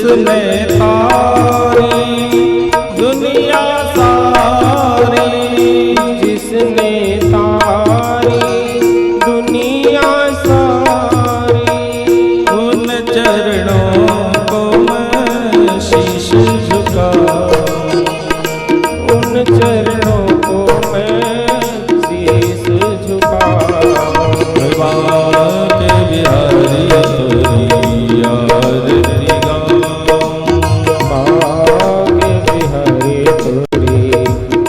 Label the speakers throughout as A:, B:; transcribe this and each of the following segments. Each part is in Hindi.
A: जिसने तारी दुनिया सारी,
B: जिसने तारी दुनिया सारी,
A: उन चरणों को मैं शीश झुकाऊं,
B: उन चरणों को मैं शीश झुकाऊं।
A: के बिहारी तोरी आरती गाऊं,
B: के बिहारी तोरी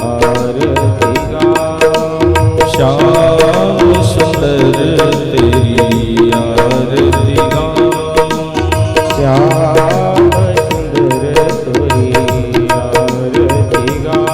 B: आरती गाऊं।
A: श्याम सुंदर तेरी आरती गाऊं,
B: श्याम सुंदर तोरी आरती गाऊं।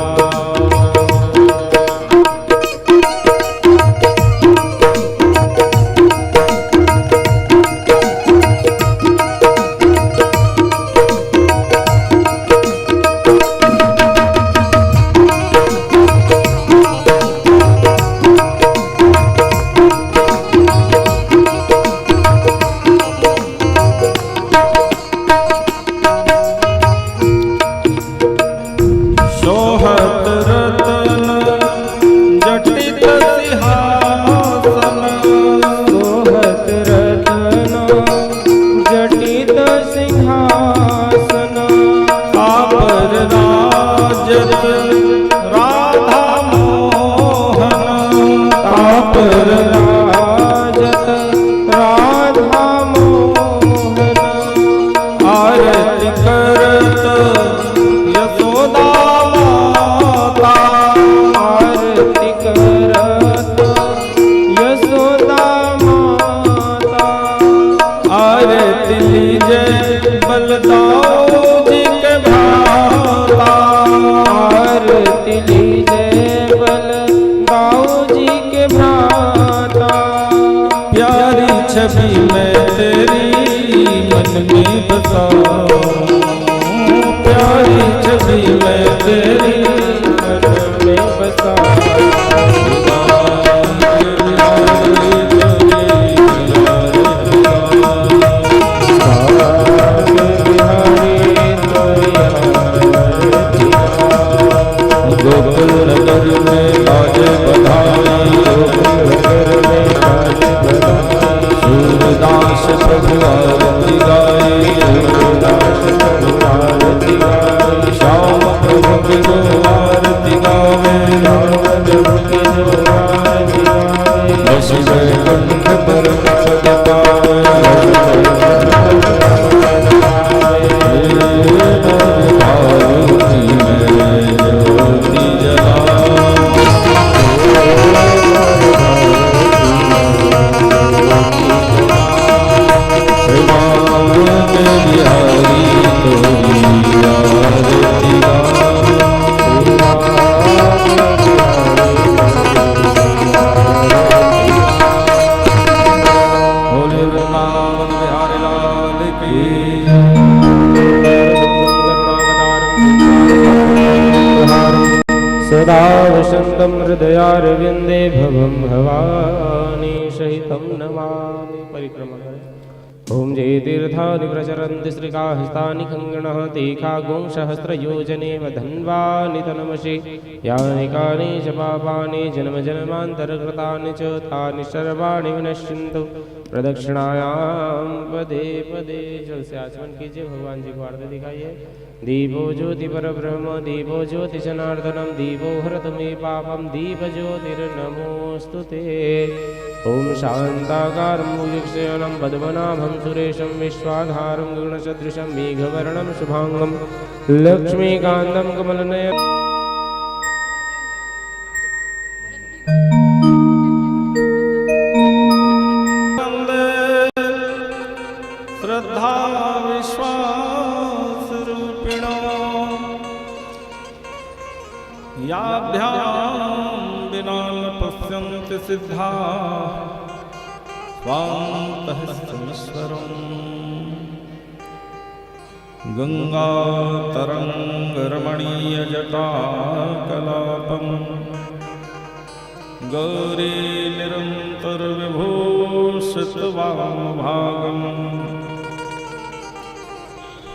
A: सोहत रतन जटित सिंहासन,
B: सोहत रतन जटित सिंहासन,
A: तापर राजत राधा मोहन,
B: तापर राजत राधा मोहन,
A: आरती करत यशोदा माता,
B: आरती करत यशोदा माता,
A: आरती लीजे बलदाऊ जी के भ्राता,
B: आरती लीजे बलदाऊ जी के भ्राता।
A: प्यारी छवि मैं तेरी मन में बसाऊं, प्यारी छवि मैं तेरी
B: मन में बसाऊं।
A: गोकुल नगर में बाजे बधाई,
B: गोकुल नगर में बाजे बधाई,
A: सूरदास प्रभु आरती गाए,
B: सूरदास प्रभु आरती गाए।
A: श्याम प्रभु की जो आरती गावे,
B: श्याम प्रभु की जो आरती गाए।
A: बस वैकुंठ पर पद पावे, भारती में ज्योति जलाऊं, श्रीमान के बिहारी तोरी आरती गाऊं, बोले वृंदावन बिहारी लाल की।
B: सदा वसन्तं हृदयारविन्दे भवं भवानी सहितं नमामि। परिक्रमा करें। ओम जय तीर्थानि प्रचरन्ति श्रीकाहस्तानि खङ्गणः तीखागुंसहस्रयोजनेव धन्वानि तनमसि यानि कानि च पापानि जन्मजन्मान्तरकृतानि च तानि सर्वाणि विनश्यन्तु। प्रदक्षिणायां पदे पदे जल से आचमन कीजिए। भगवान जी को आरती दिखाइए। दीपो ज्योति परब्रह्म दीपो ज्योति जनार्दनम दीपो हरत मे पापम दीप ज्योतिर्नमोस्तुते। ओम शांताकारं भुजगशयनं पद्मनाभं सुरेशं विश्वाधारं गगनसदृशं मेघवर्णं शुभांगं लक्ष्मीकान्तं कमलनयनं।
A: श्रद्धा विश्वास रूपिणो याभ्यां विना न पश्यन्ति सिद्धा स्वान्तः समीश्वरम्। गङ्गातरङ्गरमणीयजटाकलापम् गौरी निरन्तरविभूषितवामभागम्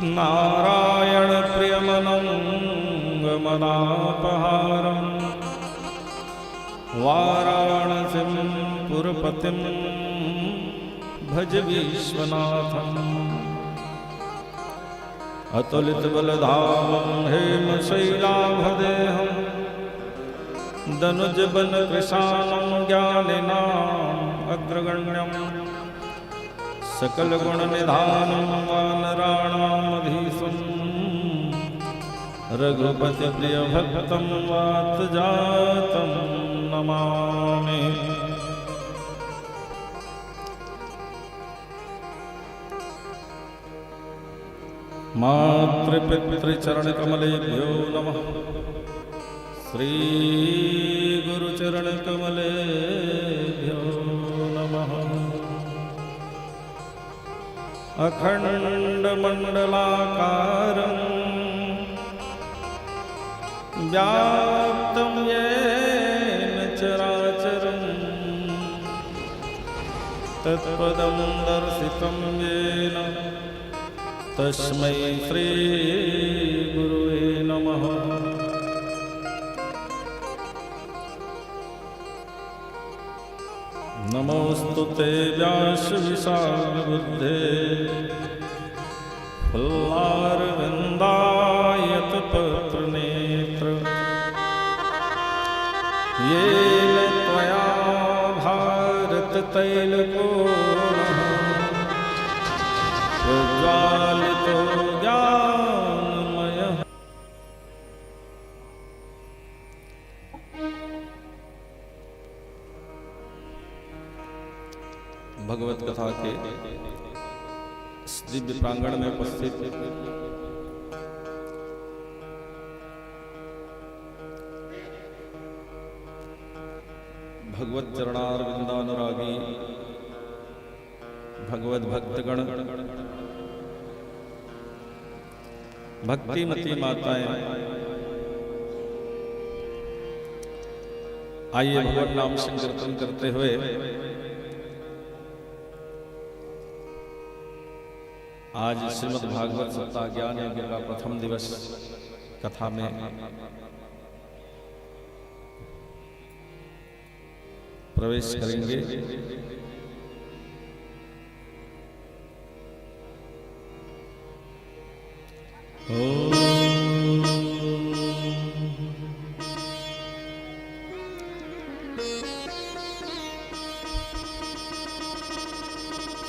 A: नारायण प्रियमनङ्गमनापहारम् वाराणसीं पुरपतिं भज विश्वनाथम् अतुलितबलधामं हेमशैलाभदेहं दनुजबलकृशानं ज्ञानिनाम् अग्रगण्यम् सकलगुणनिधानं वानराणामधीशं रघुपतिप्रियभक्तं वातजातं नमामि। मातृपितृचरणकमलेभ्यो नमः। श्रीगुरुचरणकमलेभ्यो नमः। अखण्डमण्डलाकारं व्याप्तं येन चराचरं तत्पदं दर्शितं येन तस्मै श्रीगुरुवे नमः। नमोऽस्तु ते व्यासविशालबुद्धे फल्लारविन्दायतपत्रनेत्र येन त्वया भारततैलपूर्णः प्रज्वालितो ज्ञानमयः। भगवत कथा के दिव्य प्रांगण में उपस्थित भगवत चरणारविंदानुरागी भगवत भक्तगण, भक्तिमती माताएं, आइए भगवत नाम संकीर्तन करते हुए आज श्रीमद् भागवत सप्ताह ज्ञान यज्ञ का प्रथम दिवस कथा में प्रवेश करेंगे।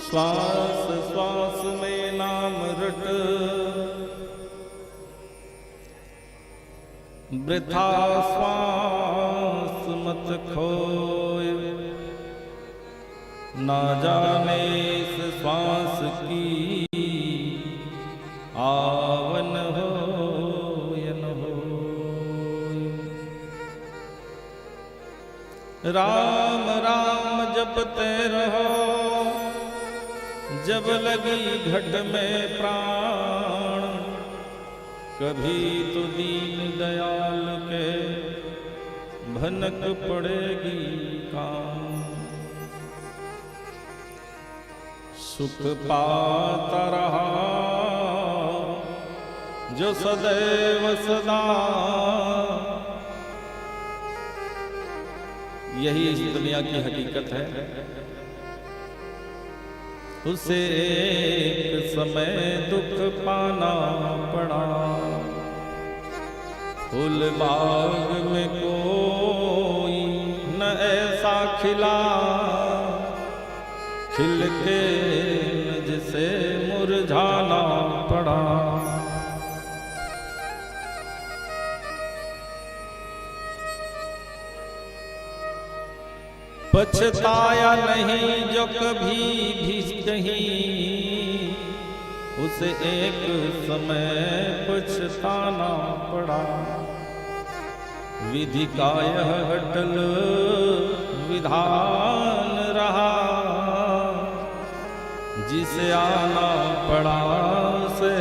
A: श्वास श्वास में नाम रट, वृथा श्वास मत खोय, ना जाने इस श्वास की आवन हो या न हो। राम राम जपते रहो, जब लगी घट में प्राण, कभी तो दीन दयाल के भनक पड़ेगी काम। सुख पाता रहा जो सदैव सदा, यही इस दुनिया की हकीकत है। उसे एक समय दुख पाना पड़ा, फूल बाग में कोई न ऐसा खिला, खिल के जिसे मुरझाना पड़ा। पछताया नहीं जो कभी भी कहीं, उसे एक समय पछताना पड़ा। विधि का यह अटल विधान रहा, जिसे आना पड़ा से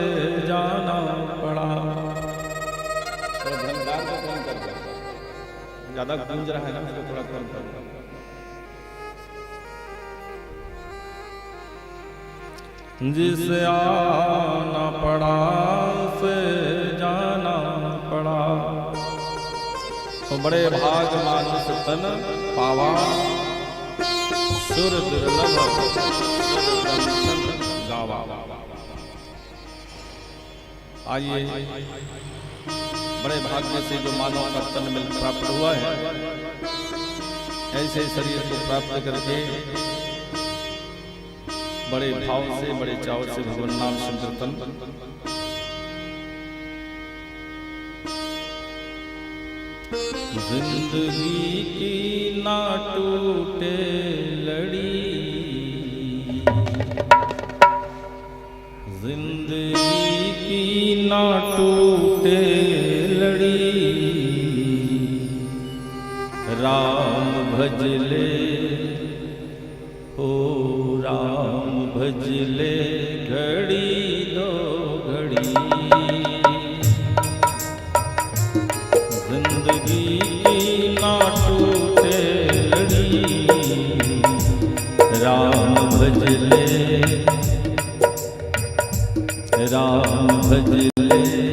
A: जाना पड़ा। ज्यादा गूंज रहा है ना, उसको थोड़ा कम कर। जिसे आना पड़ा से जाना पड़ा। तो बड़े भाग मानुष तन पावा, सुर दुर्लभ गावा। आइए, बड़े भाग्य से जो मानव का तन मिल प्राप्त हुआ है, ऐसे शरीर को प्राप्त करके बड़े भाव से, बड़े चाव से भगवान नाम संकीर्तन। जिंदगी की ना टूटे लड़ी, जिंदगी की ना टूटे लड़ी, राम भजले ओ राम भजले घड़ी दो घड़ी। जिंदगी की ना टूटे लड़ी, राम भजले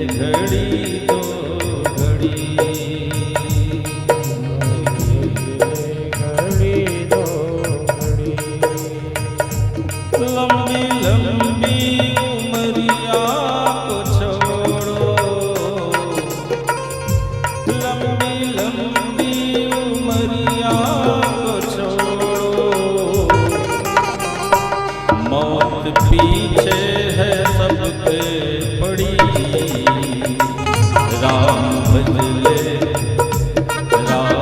A: घड़ी दो घड़ी। लंबी लंबी उमरिया को छोड़ो, लंबी लंबी उमरिया को छोड़ो। मौत पीछे है सबके पड़ी, राम भजले घड़ी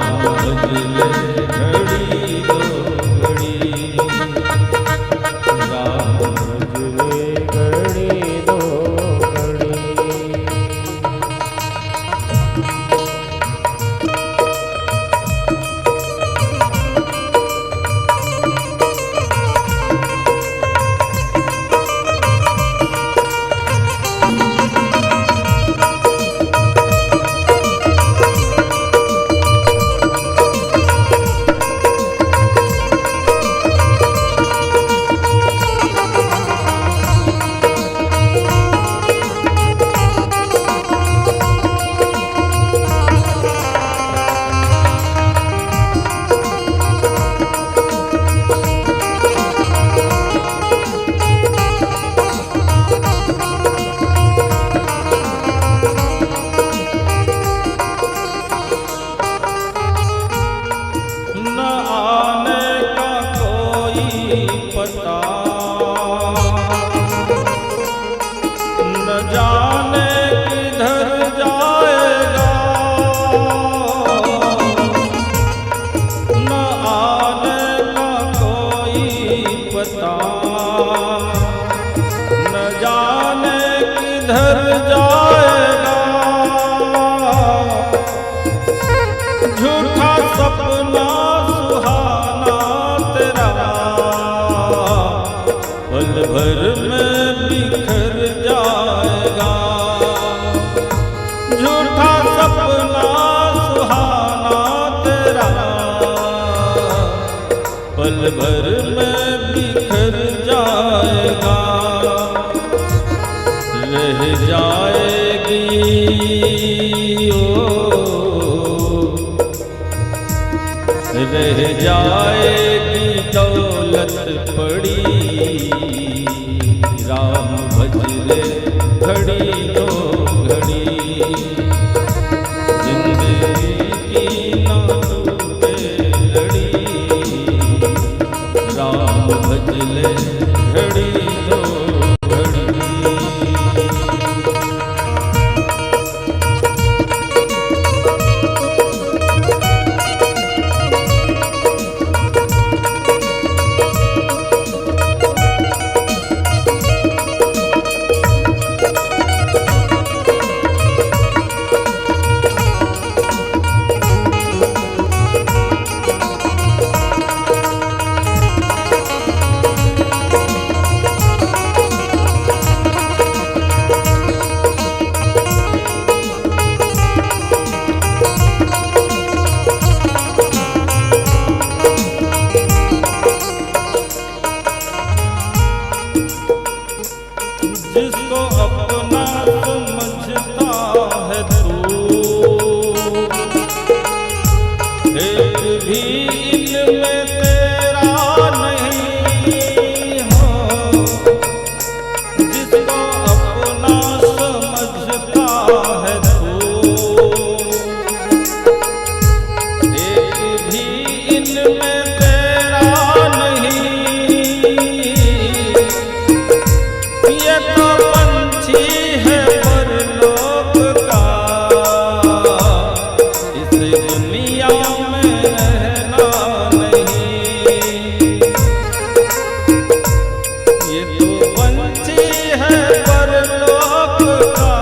A: दो घड़ी। भर में बिखर जाएगा, रह जाएगी रह जाएगी दौलत पड़ी, राम भजले घड़ी दो घड़ी। जिंदगी की ना टूटे लड़ी, राम भजले घड़ी दो घड़ी। जिसको अपना समझता है तू, एक भी इनमें तेरा नहीं हो। जिसको अपना समझता है तू, एक भी इनमें तेरा नहीं। ये तो पंछी है परलोक का, इस दुनिया में रहना नहीं। ये तो पंछी है परलोक का,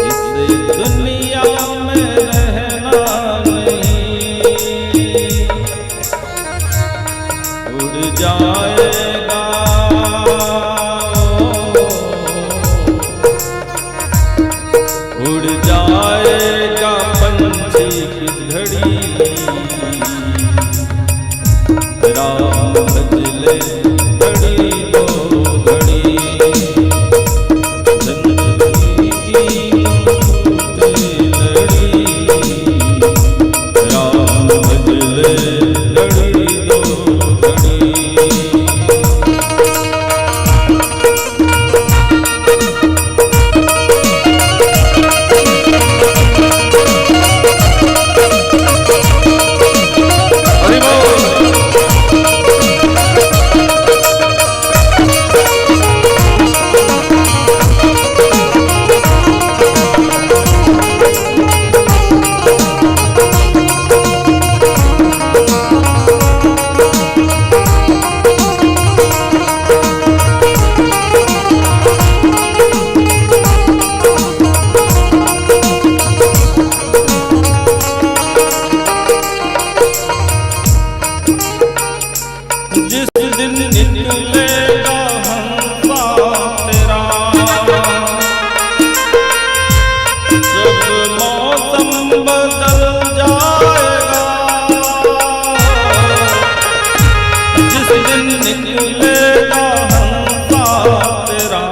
A: इस दुनिया में रहना नहीं। उड़ जाएगा उड़ जाएगा पंछी किस घड़ी, राम भजले घड़ी दो घड़ी। जिंदगी की मौत लड़ी, राम भजले घड़ी दो घड़ी। जिस दिन निकलेगा हंसा तेरा, सब मौसम बदल जाएगा। जिस दिन निकलेगा हंसा तेरा,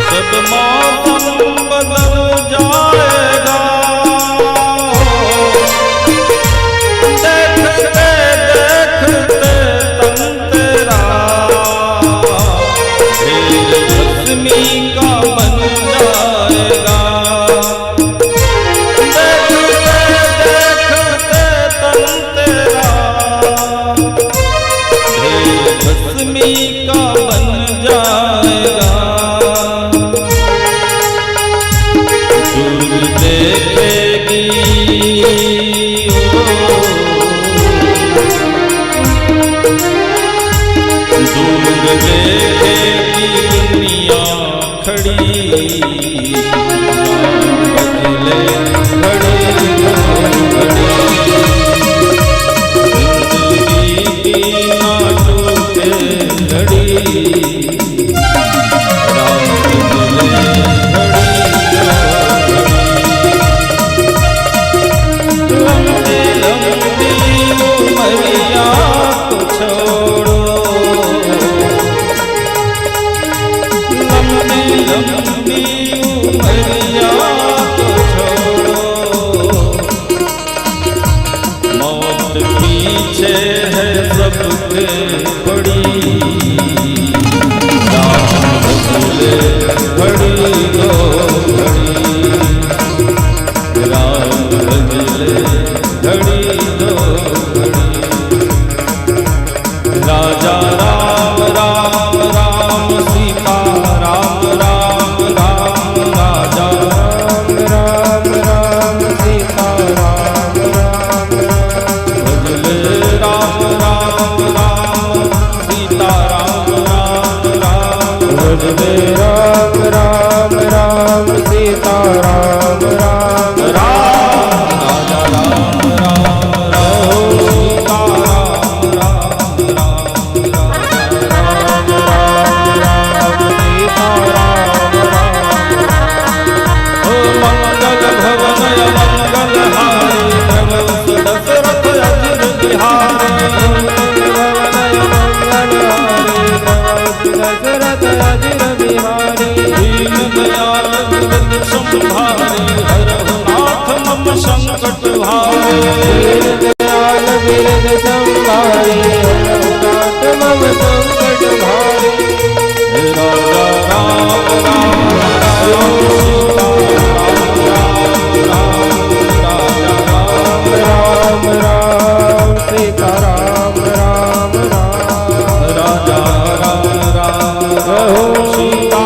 A: सब मौसम बदल जाएगा। भस्मी का बन जाएगा, देखते देखते तन तेरा, भस्मी का बन जाएगा। दूर देखेगी दूर देखेगी दुनिया खड़ी, बदले खड़ी खड़ी। जिंदगी की ना टूटे लड़ी, राम बदले खड़ी खड़ी। लंबी लंबी उमरिया को छोड़ो, लंबी उमरिया को छोड़ो। मौत पीछे है सबके पड़ी, राम भजले घड़ी दो घड़ी, राम भजले घड़ी दो घड़ी। राजा राम राम राम सीता राम राम राम, राजा राम राम राम सीता राम राम राम। भजले राम राम राम सीता राम राम राम, भजले राम राम राम सीता राम राम राम। राजा राम राम राम सीता राम राम राम, राम राम राम सीता राम राम। ओ मंगल भवन मंगल हारी, प्रभु दशरथ अजिर बिहारी। मंगल भवन मंगल
B: बिहारी काट मम संकट भारी
A: राजा राम राम राम सीता
B: राम राम सीता राम राम राम
A: राजा राम राम सीता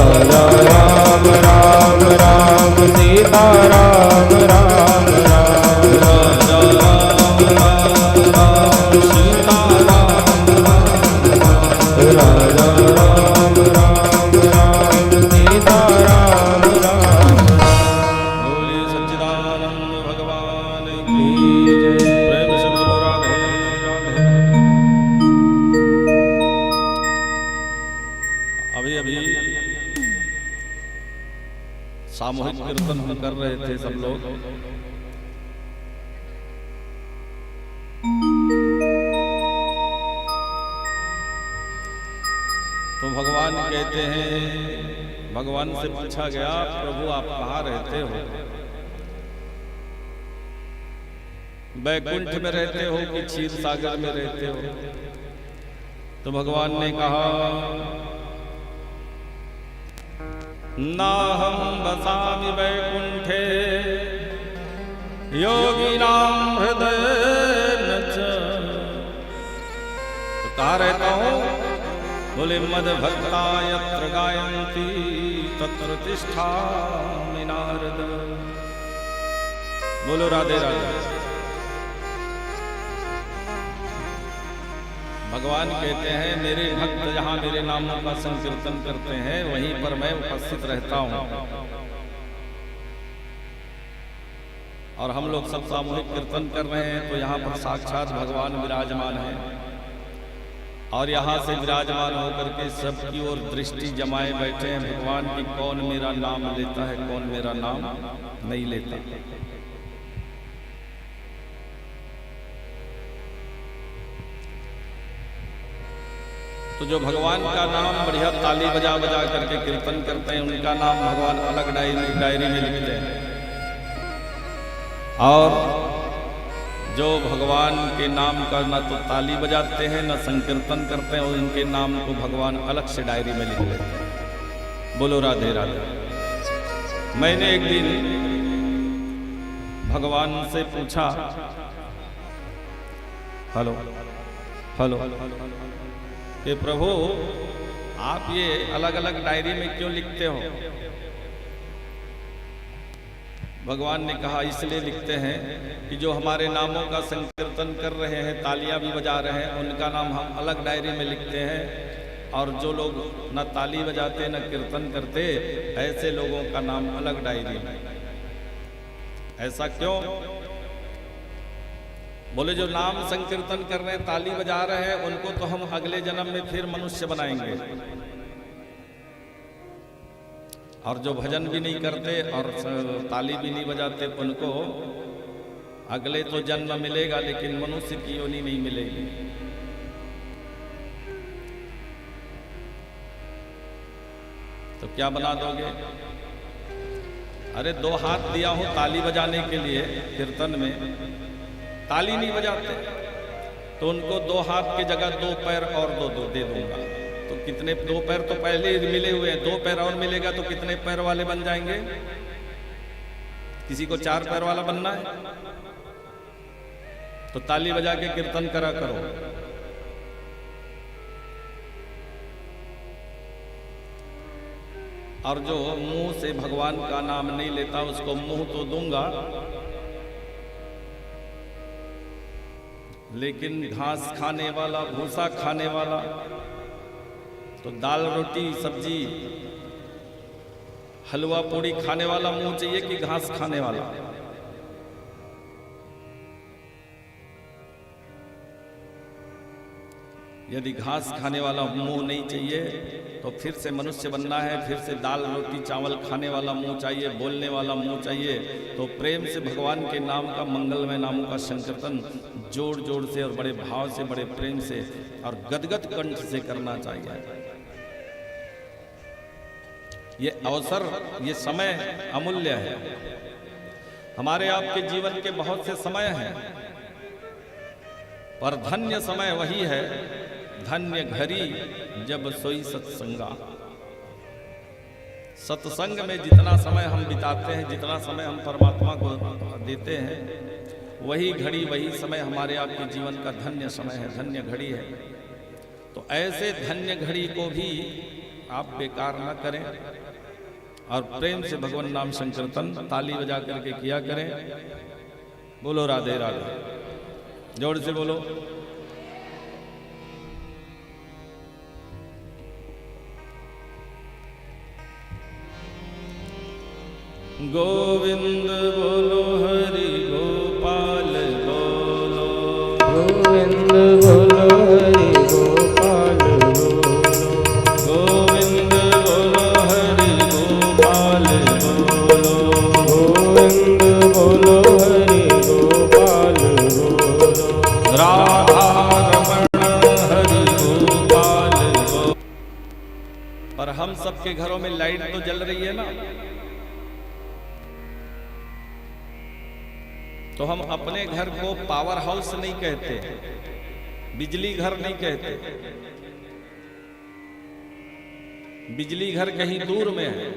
B: राजा राम राम राम सीता राम राम राम
A: राजा राम राम सीता
B: राजा राम राम राम सीता राम राम
A: बोलिए सच्चिदानंद भगवान की
B: जय।
A: प्रेम से बोलो राधे राधे। अभी अभी सामूहिक कीर्तन हम कर रहे थे सब लोग। तो भगवान कहते हैं, भगवान से पूछा गया प्रभु आप कहाँ रहते हो, बैकुंठ में रहते हो कि क्षीर सागर में रहते हो। तो भगवान ने कहा नाहं वसामि वैकुंठे योगिनां हृदयेन च। तो कहाँ रहता हूँ? बोले मद भक्ता यत्र गायन्ति तत्र तिष्ठामि नारद। बोलो राधे राधे। भगवान कहते हैं मेरे भक्त जहाँ मेरे नामों का संकीर्तन करते हैं वहीं पर मैं उपस्थित रहता हूँ। और हम लोग सब सामूहिक कीर्तन कर रहे हैं तो यहाँ पर साक्षात भगवान विराजमान हैं और यहाँ से विराजमान होकर के सबकी ओर दृष्टि जमाए बैठे हैं भगवान की कौन मेरा नाम लेता है, कौन मेरा नाम नहीं लेता। तो जो भगवान का नाम बढ़िया ताली बजा बजा करके कीर्तन करते हैं उनका नाम भगवान अलग डायरी में लिखते हैं। और जो भगवान के नाम का न तो ताली बजाते हैं न संकीर्तन करते हैं और उनके नाम को भगवान अलग से डायरी में लिख लेते हैं। बोलो राधे राधे। मैंने एक दिन भगवान से पूछा, हेलो हेलो, कि प्रभु आप ये अलग अलग डायरी में क्यों लिखते हो? भगवान ने कहा इसलिए लिखते हैं कि जो हमारे नामों का संकीर्तन कर रहे हैं, तालियां भी बजा रहे हैं, उनका नाम हम अलग डायरी में लिखते हैं और जो लोग न ताली बजाते न कीर्तन करते ऐसे लोगों का नाम अलग डायरी में। ऐसा क्यों? बोले जो नाम संकीर्तन कर रहे हैं, ताली बजा रहे हैं, उनको तो हम अगले जन्म में फिर मनुष्य बनाएंगे और जो भजन भी नहीं करते और ताली भी नहीं बजाते उनको अगले तो जन्म मिलेगा लेकिन मनुष्य की योनि नहीं मिलेगी। तो क्या बना दोगे? अरे 2 हाथ दिया हूं ताली बजाने के लिए, कीर्तन में ताली नहीं बजाते तो उनको 2 हाथ की जगह 2 पैर और दो दे दूंगा। तो कितने? 2 पैर तो पहले ही मिले हुए हैं, 2 पैर और मिलेगा तो कितने पैर वाले बन जाएंगे? किसी को 4 पैर वाला बनना है तो ताली बजा के कीर्तन करा करो। और जो मुंह से भगवान का नाम नहीं लेता उसको मुंह तो दूंगा लेकिन घास खाने वाला, भूसा खाने वाला, तो दाल रोटी सब्जी हलवा पूड़ी खाने वाला मुंह चाहिए कि घास खाने वाला? यदि घास खाने वाला मुंह नहीं चाहिए तो फिर से मनुष्य बनना है, फिर से दाल रोटी चावल खाने वाला मुंह चाहिए, बोलने वाला मुंह चाहिए। तो प्रेम से भगवान के नाम का, मंगलमय नामों का संकीर्तन जोड़ जोड़ से और बड़े भाव से, बड़े प्रेम से और गदगद कंठ से करना चाहिए। ये अवसर, ये समय अमूल्य है। हमारे आपके जीवन के बहुत से समय हैं पर धन्य समय वही है, धन्य घड़ी जब सोई सत्संगा। सत्संग में जितना समय हम बिताते हैं, जितना समय हम परमात्मा को देते हैं, वही घड़ी वही समय हमारे आपके जीवन का धन्य समय है, धन्य घड़ी है। तो ऐसे धन्य घड़ी को भी आप बेकार ना करें और प्रेम से भगवान नाम संकीर्तन ताली बजा करके किया करें। बोलो राधे राधे, जोर से बोलो। गोविंद बोलो, हरि गोपाल बोलो,
B: गोविंद बोलो, हरि गोपाल बोलो,
A: गोविंद बोलो, हरि गोपाल बोलो,
B: गोविंद बोलो, हरि गोपाल बोलो,
A: राधा रमण हरि गोपाल बोलो। पर हम सबके घरों में लाइट तो जल रही है ना, तो हम अपने घर को पावर हाउस नहीं कहते, बिजली घर नहीं कहते। बिजली घर कहीं दूर में है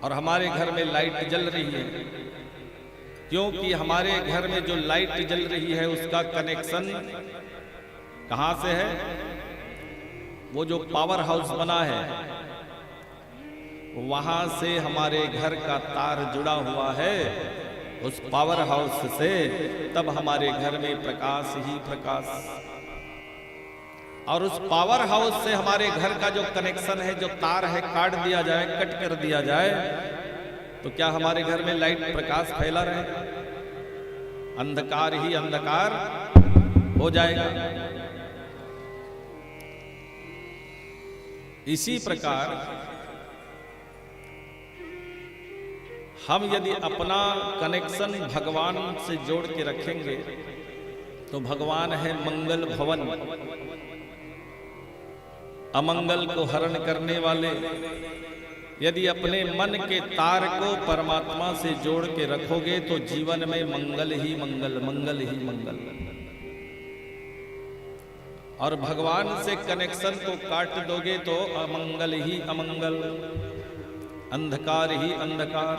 A: और हमारे घर में लाइट जल रही है, क्योंकि हमारे घर में जो लाइट जल रही है उसका कनेक्शन कहां से है? वो जो पावर हाउस बना है वहां से हमारे घर का तार जुड़ा हुआ है, उस पावर हाउस से। तब हमारे घर में प्रकाश ही प्रकाश। और उस पावर हाउस से हमारे घर का जो कनेक्शन है, जो तार है, काट दिया जाए, कट कर दिया जाए, तो क्या हमारे घर में लाइट प्रकाश फैला रहे? अंधकार ही अंधकार हो जाएगा। इसी प्रकार हम यदि अपना कनेक्शन भगवान से जोड़ के रखेंगे तो भगवान है मंगल भवन, अमंगल को हरण करने वाले। यदि अपने मन के तार को परमात्मा से जोड़ के रखोगे तो जीवन में मंगल ही मंगल, मंगल ही मंगल। और भगवान से कनेक्शन को काट दोगे तो अमंगल ही अमंगल, अंधकार ही अंधकार।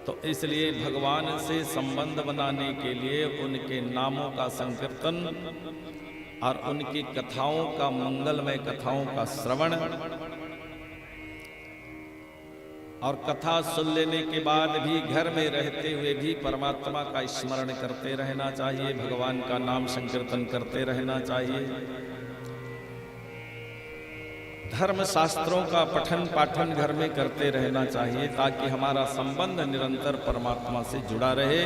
A: तो इसलिए भगवान से संबंध बनाने के लिए उनके नामों का संकीर्तन और उनकी कथाओं का, मंगलमय कथाओं का श्रवण, और कथा सुन लेने के बाद भी घर में रहते हुए भी परमात्मा का स्मरण करते रहना चाहिए, भगवान का नाम संकीर्तन करते रहना चाहिए। धर्म शास्त्रों का पठन पाठन घर में करते रहना चाहिए, ताकि हमारा संबंध निरंतर परमात्मा से जुड़ा रहे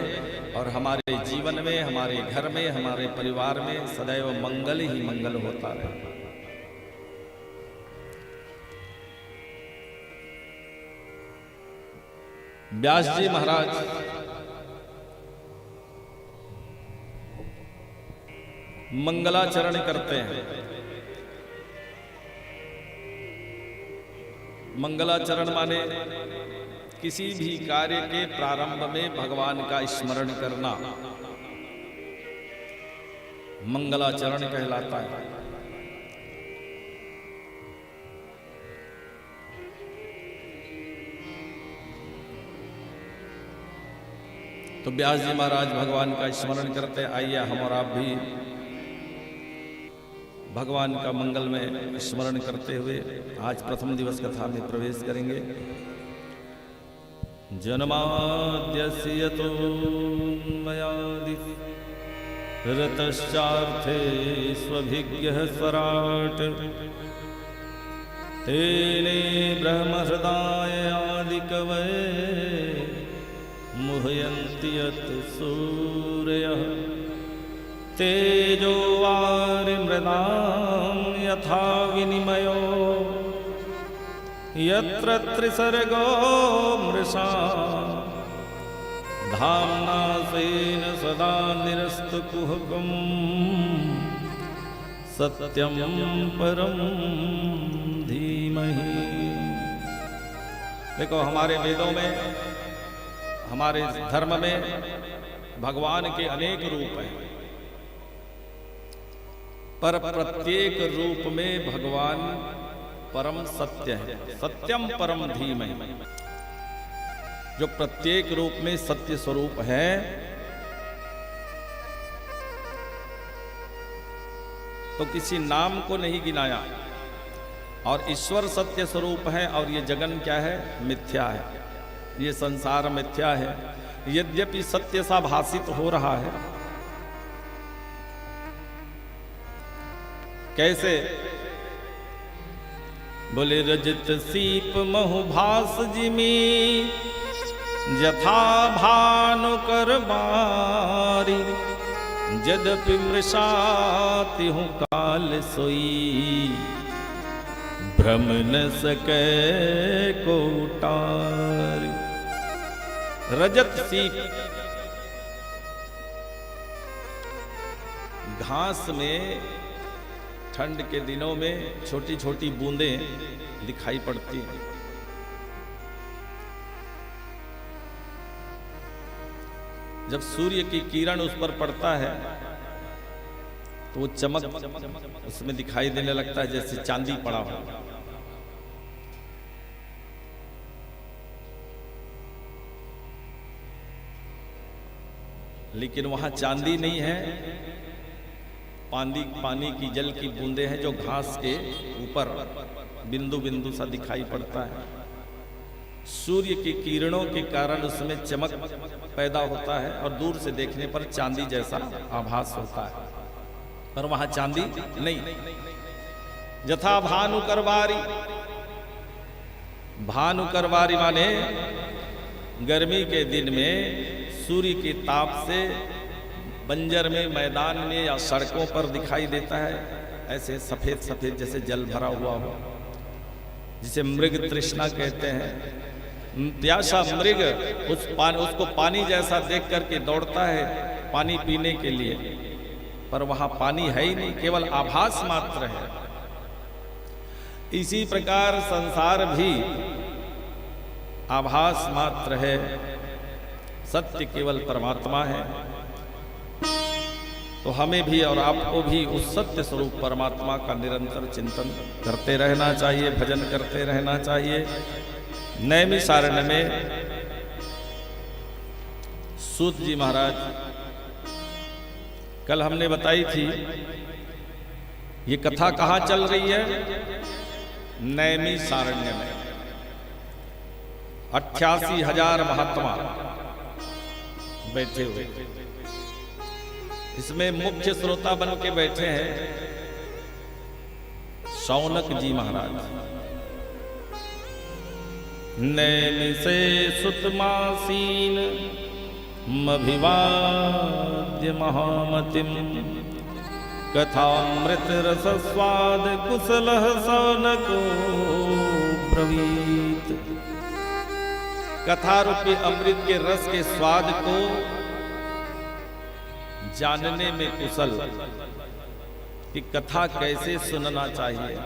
A: और हमारे जीवन में, हमारे घर में, हमारे परिवार में सदैव मंगल ही मंगल होता रहे। व्यास जी महाराज मंगलाचरण करते हैं। मंगलाचरण माने किसी भी कार्य के प्रारंभ में भगवान का स्मरण करना मंगलाचरण कहलाता है। तो व्यास जी महाराज भगवान का स्मरण करते। आइए हम और आप भी भगवान का मंगल में स्मरण करते हुए आज प्रथम दिवस कथा में प्रवेश करेंगे। जन्माद्यस्य यतोन्मयादि रतश्चार्थे स्वभिज्ञः स्वराट् तेने ब्रह्महृदाय आदिकवये मुह्यन्ति यत् सूरयः तेजो वारिमृदां यथा विनिमयो यत्र त्रिसर्गो मृषा धाम्ना स्वेन सदा निरस्तकुहकं सत्यं परं धीमहि। देखो, हमारे वेदों में, हमारे धर्म में भगवान के अनेक रूप हैं, पर प्रत्येक रूप में भगवान परम सत्य है। सत्यम परम धीमहि, जो प्रत्येक रूप में सत्य स्वरूप है, तो किसी नाम को नहीं गिनाया। और ईश्वर सत्य स्वरूप है और ये जगन क्या है? मिथ्या है। ये संसार मिथ्या है, यद्यपि सत्य सा भासित हो रहा है। कैसे? बोले रजत सीप महुभास जिमी, यथा भानु कर बारी, यद्यपि मृषाति हूँ काल सोई, भ्रम न सके को उतार। रजत सीप, घास में ठंड के दिनों में छोटी छोटी बूंदें दिखाई पड़ती हैं। जब सूर्य की किरण उस पर पड़ता है तो वो चमक उसमें दिखाई देने लगता है जैसे चांदी पड़ा हो। लेकिन वहां चांदी नहीं है, पानी की जल की बूंदें हैं जो घास के ऊपर बिंदु बिंदु सा दिखाई पड़ता है। सूर्य की किरणों के कारण उसमें चमक पैदा होता है और दूर से देखने पर चांदी जैसा आभास होता है, पर वहां चांदी नहीं। जथा भानु करवारी, भानु करवारी माने गर्मी के दिन में सूर्य के ताप से बंजर में, मैदान में या सड़कों पर दिखाई देता है ऐसे सफेद सफेद जैसे जल भरा हुआ हो, जिसे मृग तृष्णा कहते हैं। प्यासा मृग उसको पानी जैसा देख करके दौड़ता है पानी पीने के लिए, पर वहां पानी है ही नहीं, केवल आभास मात्र है। इसी प्रकार संसार भी आभास मात्र है, सत्य केवल परमात्मा है। तो हमें भी और आपको भी उस सत्य स्वरूप परमात्मा का निरंतर चिंतन करते रहना चाहिए, भजन करते रहना चाहिए। नैमिषारण्य में सूत जी महाराज, कल हमने बताई थी ये कथा कहाँ चल रही है? नैमिषारण्य में 88,000 महात्मा बैठे हुए, इसमें मुख्य श्रोता बन के बैठे हैं शौनक जी महाराज। नैमिषे सुतमासीन मभिवाद्य महामतिम, कथामृत रस स्वाद कुशलः शौनको ब्रवीत। कथा रूपी अमृत के रस के स्वाद को जानने में कुशल कि कथा कैसे सुनना चाहिए।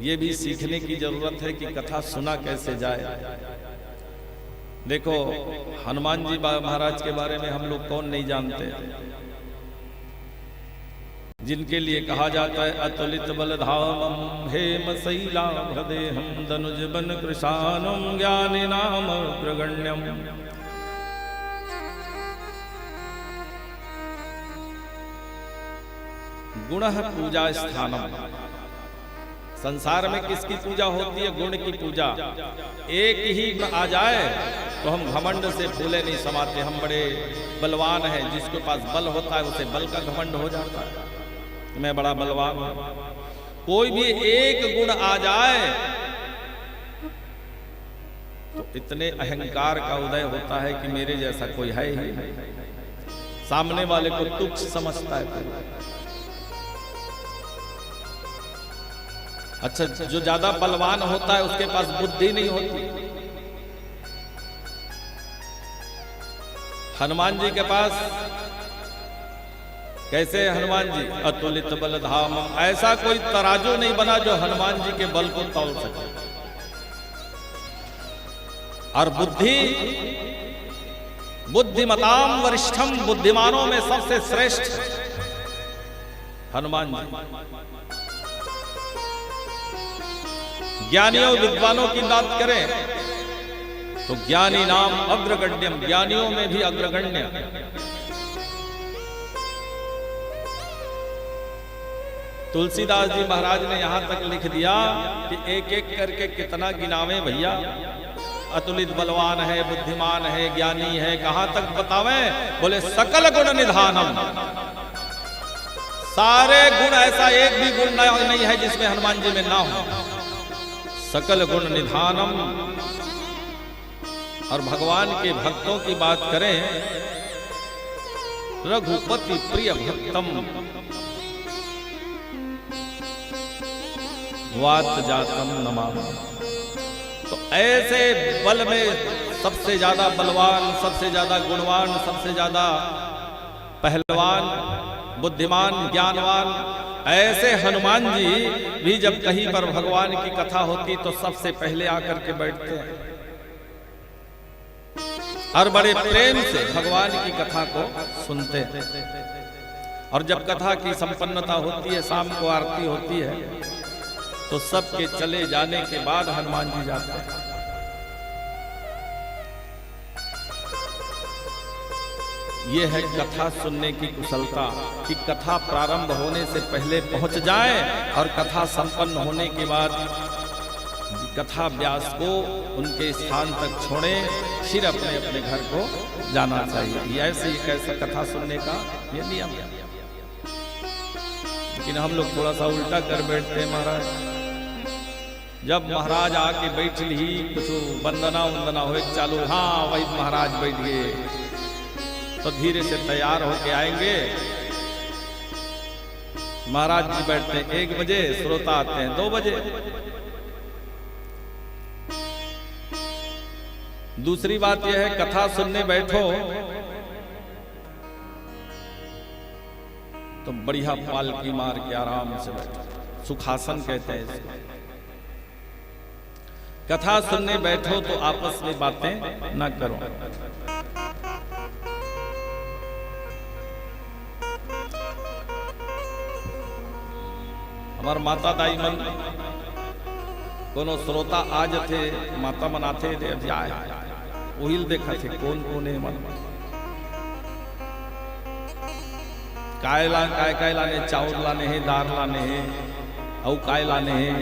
A: ये भी सीखने की जरूरत है कि कथा सुना कैसे जाए। देखो हनुमान जी महाराज के बारे में हम लोग कौन नहीं जानते, जिनके लिए कहा जाता है अतुलित बलधामम हेम शैलाभदेहम धनुज बन कृशानम ज्ञानी नाम प्रगण्यम। गुण पूजा स्थानम। संसार में किसकी पूजा होती है? गुण की पूजा। एक ही गुण आ जाए तो हम घमंड से फूले नहीं समाते, हम बड़े बलवान हैं। जिसके पास बल होता है उसे बल का घमंड हो जाता है, मैं बड़ा बलवान हूं। कोई भी एक गुण आ जाए तो इतने अहंकार का उदय होता है कि मेरे जैसा कोई है ही नहीं। सामने वाले को तुच्छ समझता है। अच्छा, जो ज्यादा बलवान होता है उसके पास बुद्धि नहीं होती। हनुमान जी के पास कैसे? हनुमान जी अतुलित बलधाम, ऐसा कोई तराजू नहीं बना जो हनुमान जी के बल को तौल सके। और बुद्धि बुद्धिमताम वरिष्ठम, बुद्धिमानों में सबसे श्रेष्ठ हनुमान जी। ज्ञानियों विद्वानों की बात करें तो ज्ञानी नाम अग्रगण्यम, ज्ञानियों में भी अग्रगण्य। तुलसीदास जी महाराज ने यहां तक लिख दिया कि एक एक करके कितना गिनावे भैया। अतुलित बलवान है, बुद्धिमान है, ज्ञानी है, कहां तक बतावे? बोले सकल गुण निधानम, सारे गुण, ऐसा एक भी गुण नहीं है जिसमें हनुमान जी में ना हो। सकल गुण निधानम। और भगवान के भक्तों की बात करें, रघुपति प्रिय भक्तम वात जातम नमामि। तो ऐसे बल में सबसे ज्यादा बलवान, सबसे ज्यादा गुणवान, सबसे ज्यादा पहलवान, बुद्धिमान, ज्ञानवान, ऐसे हनुमान जी भी जब कहीं पर भगवान की कथा होती तो सबसे पहले आकर के बैठते हैं और बड़े प्रेम से भगवान की कथा को सुनते हैं। और जब कथा की संपन्नता होती है, शाम को आरती होती है, तो सबके चले जाने के बाद हनुमान जी जाते हैं। ये है कथा सुनने की कुशलता कि कथा प्रारंभ होने से पहले पहुंच जाए और कथा संपन्न होने के बाद कथा व्यास को उनके स्थान तक छोड़े, फिर अपने अपने घर को जाना चाहिए। ऐसे ही कैसा कथा सुनने का ये नियम है। लेकिन हम लोग थोड़ा सा उल्टा कर बैठते हैं महाराज। जब महाराज आके बैठ ली, कुछ वंदना वंदना हो चालू, हाँ वही महाराज बैठ गए, तो धीरे से तैयार होके आएंगे। महाराज जी बैठते हैं 1 बजे, श्रोता आते हैं 2 बजे। दूसरी बात यह है, कथा सुनने बैठो तो बढ़िया पालकी मार के आराम से बैठो, सुखासन कहते हैं इसको। कथा सुनने बैठो तो आपस में बातें ना करो। हमार माता दाई मन कोनो श्रोता आज थे, माता मनाथे थे, जाए ओहिल देखा थे कौन कौन है मन काय लाने, चाउर लाने हैं, दार लाने हैं, और काय लाने हैं।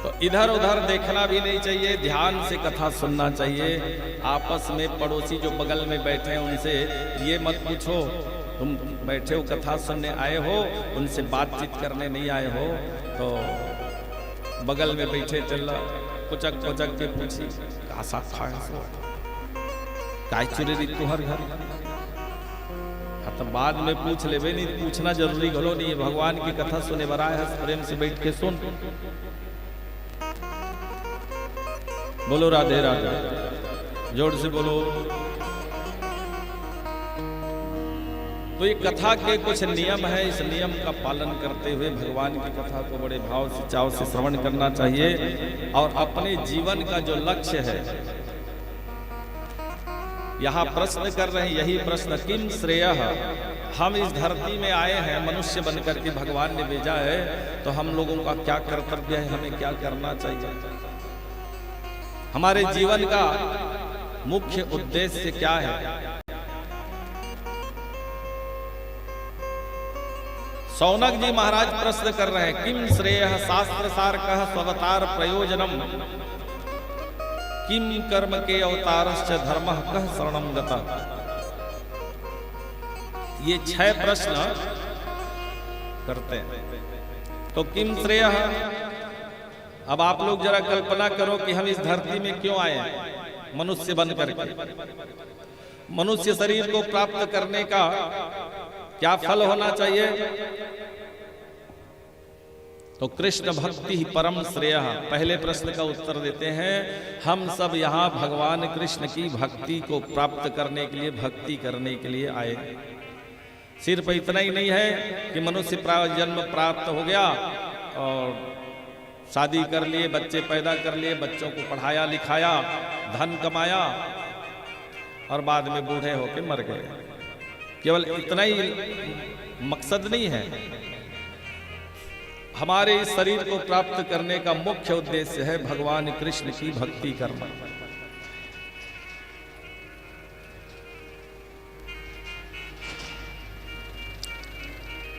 A: तो इधर उधर देखना भी नहीं चाहिए, ध्यान से कथा सुनना चाहिए। आपस में पड़ोसी जो बगल में बैठे हैं उनसे ये मत पूछो तुम बैठे हो कथा सुनने आए हो, उनसे बातचीत करने नहीं आए हो। तो बगल में बैठे चल कुचक कुचक के पूछी कासा खाए काय चुरे री तुहर घर। तो बाद में पूछ ले, नहीं पूछना जरूरी घलो नहीं है। भगवान की कथा सुने बराए हंस प्रेम से बैठ के सुन। बोलो राधे राधे, जोर से बोलो। तो ये कथा के कुछ नियम है, इस नियम का पालन करते हुए भगवान की कथा को बड़े भाव से चाव से श्रवण करना चाहिए। और अपने जीवन का जो लक्ष्य है, यहाँ प्रश्न कर रहे हैं यही प्रश्न, किम श्रेयः। हम इस धरती में आए हैं, मनुष्य बनकर के भगवान ने भेजा है, तो हम लोगों का क्या कर्तव्य है, हमें क्या करना चाहिए, हमारे जीवन का मुख्य उद्देश्य क्या है। सौनक जी महाराज प्रश्न कर रहे हैं, किम श्रेयः शास्त्र सारकः स्ववतार प्रयोजनम, किम कर्म के अवतारश्च धर्मः कः शरणं गतः। ये 6 प्रश्न करते हैं। तो किम श्रेयः, अब आप लोग जरा कल्पना करो कि हम इस धरती में क्यों आए हैं, मनुष्य बनकर के। मनुष्य शरीर को प्राप्त करने का क्या फल होना चाहिए? तो कृष्ण भक्ति ही परम श्रेयः। पहले प्रश्न का उत्तर देते हैं, हम सब यहाँ भगवान कृष्ण की भक्ति को प्राप्त करने के लिए, भक्ति करने के लिए आए। सिर्फ इतना ही नहीं है कि मनुष्य जन्म प्राप्त हो गया और शादी कर लिए, बच्चे पैदा कर लिए, बच्चों को पढ़ाया लिखाया, धन कमाया और बाद में बूढ़े होके मर गए। केवल इतना ही मकसद नहीं है। हमारे इस शरीर को प्राप्त करने का मुख्य उद्देश्य है भगवान कृष्ण की भक्ति करना।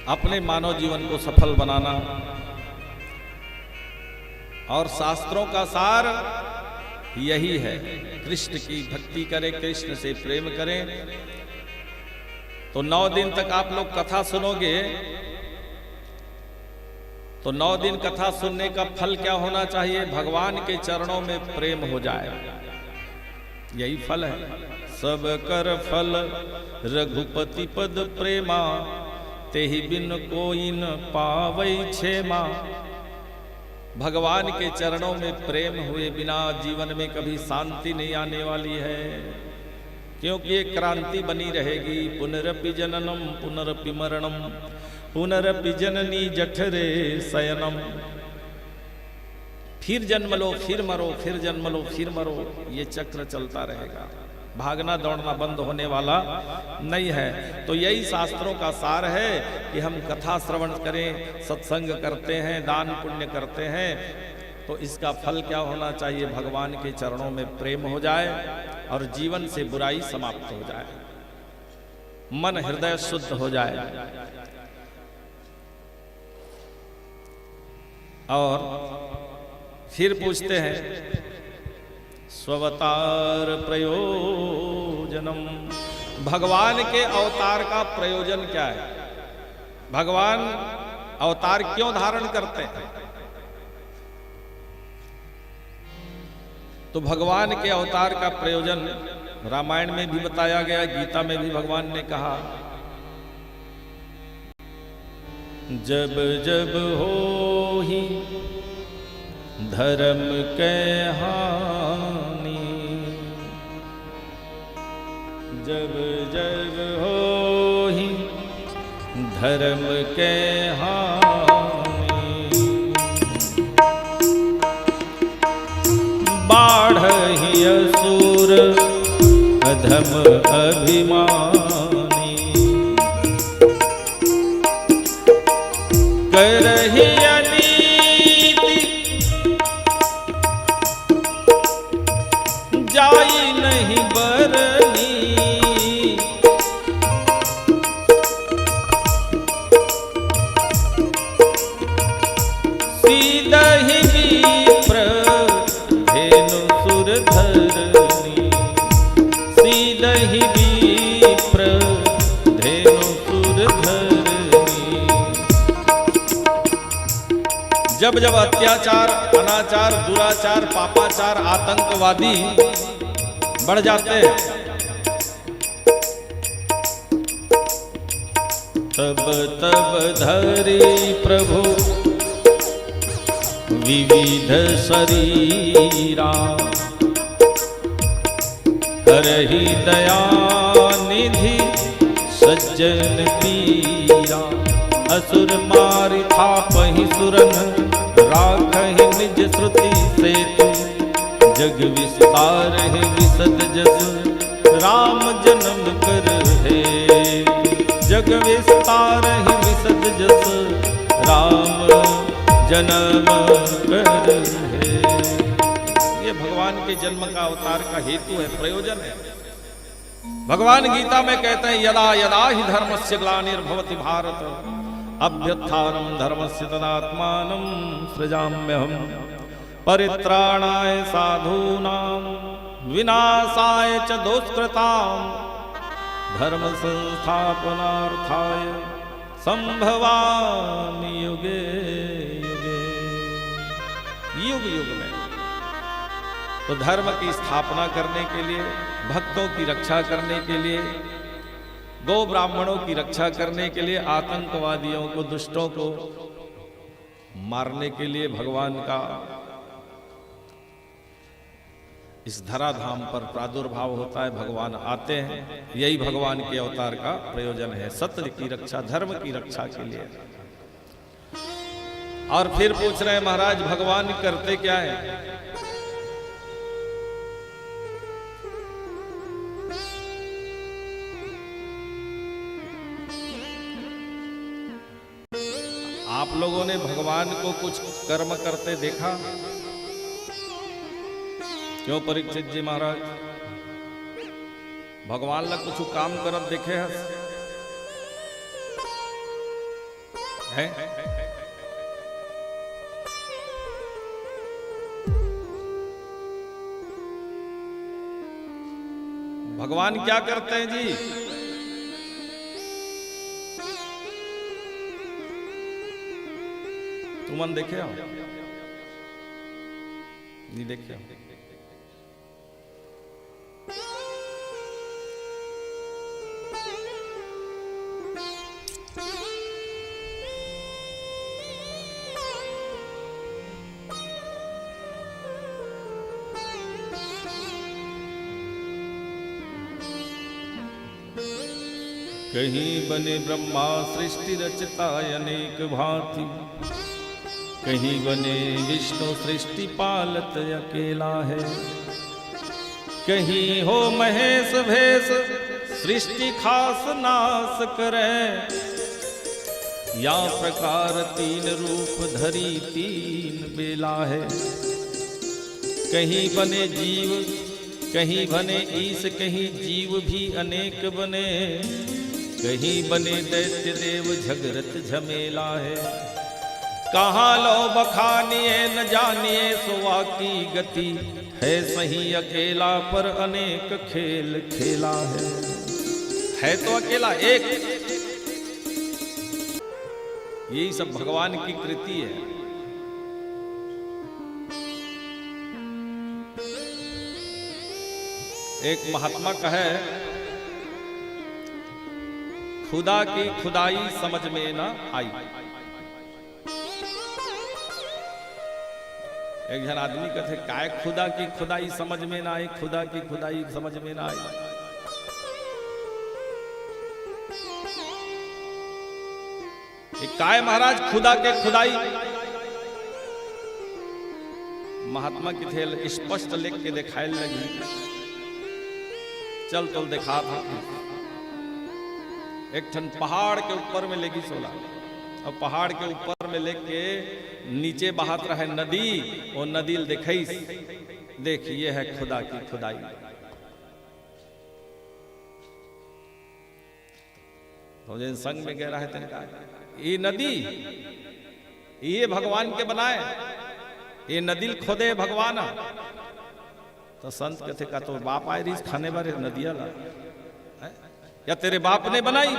A: अपने मानव जीवन को सफल बनाना। और शास्त्रों का सार यही है, कृष्ण की भक्ति करें, कृष्ण से प्रेम करें। तो 9 दिन तक आप लोग कथा सुनोगे तो 9 दिन कथा सुनने का फल क्या होना चाहिए? भगवान के चरणों में प्रेम हो जाए, यही फल है। सब कर फल रघुपति पद प्रेमा, तेहि बिन कोई न पावै क्षेमा। भगवान के चरणों में प्रेम हुए बिना जीवन में कभी शांति नहीं आने वाली है, क्योंकि ये क्रांति बनी रहेगी। पुनरपि जननम पुनरपि मरणम, पुनरपि जननी जठरे शयनम। फिर जन्म लो, फिर मरो, फिर जन्म लो, फिर मरो, ये चक्र चलता रहेगा। भागना दौड़ना बंद होने वाला नहीं है। तो यही शास्त्रों का सार है कि हम कथा श्रवण करें, सत्संग करते हैं, दान पुण्य करते हैं, तो इसका फल क्या होना चाहिए? भगवान के चरणों में प्रेम हो जाए और जीवन से बुराई समाप्त हो जाए, मन हृदय शुद्ध हो जाए। और फिर पूछते हैं स्ववतार प्रयोजनम, भगवान के अवतार का प्रयोजन क्या है? भगवान अवतार क्यों धारण करते हैं? तो भगवान के अवतार का प्रयोजन रामायण में भी बताया गया, गीता में भी भगवान ने कहा, जब जब होहि धर्म के हानि, जब जब होहि धर्म के हानि, बाढ़हि असुर अधम अभिमानी, करहि जाई नहीं बरनी, सीधहि विप्र धेनु सुर धरनी, सीधहि विप्र धेनु सुर धरनी। जब जब अत्याचार, अनाचार, दुराचार, पापाचार, आतंकवादी बढ़ जाते हैं, तब तब धरी प्रभु विविध शरीरा, हरहि दया निधि सज्जन पीरा। असुर मारि थापहि सुरन, राखहि निज श्रुति सेतु। जग विस्तार है विसद जस, राम जन्म कर है। जग विस्तार है विसद जस, राम जन्म कर है। ये भगवान के जन्म का अवतार का हेतु है, प्रयोजन है। भगवान गीता में कहते हैं, यदा यदा ही धर्मस्य ग्लानिर्भवति भारत, अभ्युत्थानं धर्मस्य तदात्मानं सृजाम्यहम्। परित्राणाय साधूनां विनाशाय च दुष्कृतां, धर्म संस्थापनार्थाय संभवामि युगे युगे। युग युग में तो धर्म की स्थापना करने के लिए, भक्तों की रक्षा करने के लिए, गौ ब्राह्मणों की रक्षा करने के लिए, आतंकवादियों को, दुष्टों को मारने के लिए भगवान का इस धराधाम पर प्रादुर्भाव होता है। भगवान आते हैं, यही भगवान के अवतार का प्रयोजन है, सत्य की रक्षा, धर्म की रक्षा के लिए। और फिर पूछ रहे हैं महाराज भगवान करते क्या है? आप लोगों ने भगवान को कुछ कर्म करते देखा? क्यों परीक्षित जी महाराज, भगवान ला कुछ काम करत देखे है? भगवान क्या करते हैं जी? तुमन देखे हो? नहीं देखे हो? कहीं बने ब्रह्मा सृष्टि रचता अनेक भांति, कहीं बने विष्णु सृष्टि पालत अकेला है, कहीं हो महेश भेष सृष्टि खास नाश करे, या प्रकार तीन रूप धरी तीन बेला है, कहीं बने जीव कहीं बने ईश कहीं जीव भी अनेक बने, कहीं बने दैत्य देव झगरत झमेला है, कहाँ लो बखानिए न जानिए सुवा की गति, है सही अकेला पर अनेक खेल खेला है तो अकेला एक। यही सब भगवान की कृति है। एक महात्मा कहे, खुदा की खुदाई समझ में ना आई। एक जन आदमी कहते काय खुदा की खुदाई समझ में ना आई, खुदा की खुदाई समझ में ना आई। काय महाराज खुदा के खुदाई? महात्मा की थे स्पष्ट लिख के दिखाए लगी, चल तो दिखा था। एक ठन पहाड़ के ऊपर में लेगी सोला, और पहाड़ के ऊपर में लेके नीचे बहात रहे नदी, और नदी दिखाई, देख ये है खुदा की खुदाई। तो जिन संग में कह रहा है तिनका ये नदी ये भगवान के बनाए, ये नदी खोदे भगवान। तो संत कहते का तो बाप आए रही खाने बारे नदिया ला, या तेरे बाप ने बनाई?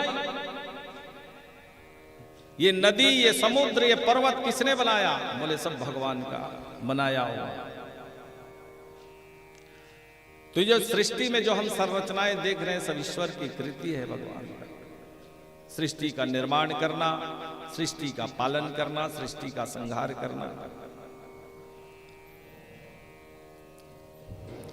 A: ये नदी ये समुद्र ये पर्वत किसने बनाया? बोले सब भगवान का बनाया हुआ। तो जो सृष्टि में जो हम संरचनाएं देख रहे हैं सब ईश्वर की कृति है, भगवान का। सृष्टि का निर्माण करना, सृष्टि का पालन करना, सृष्टि का संहार करना।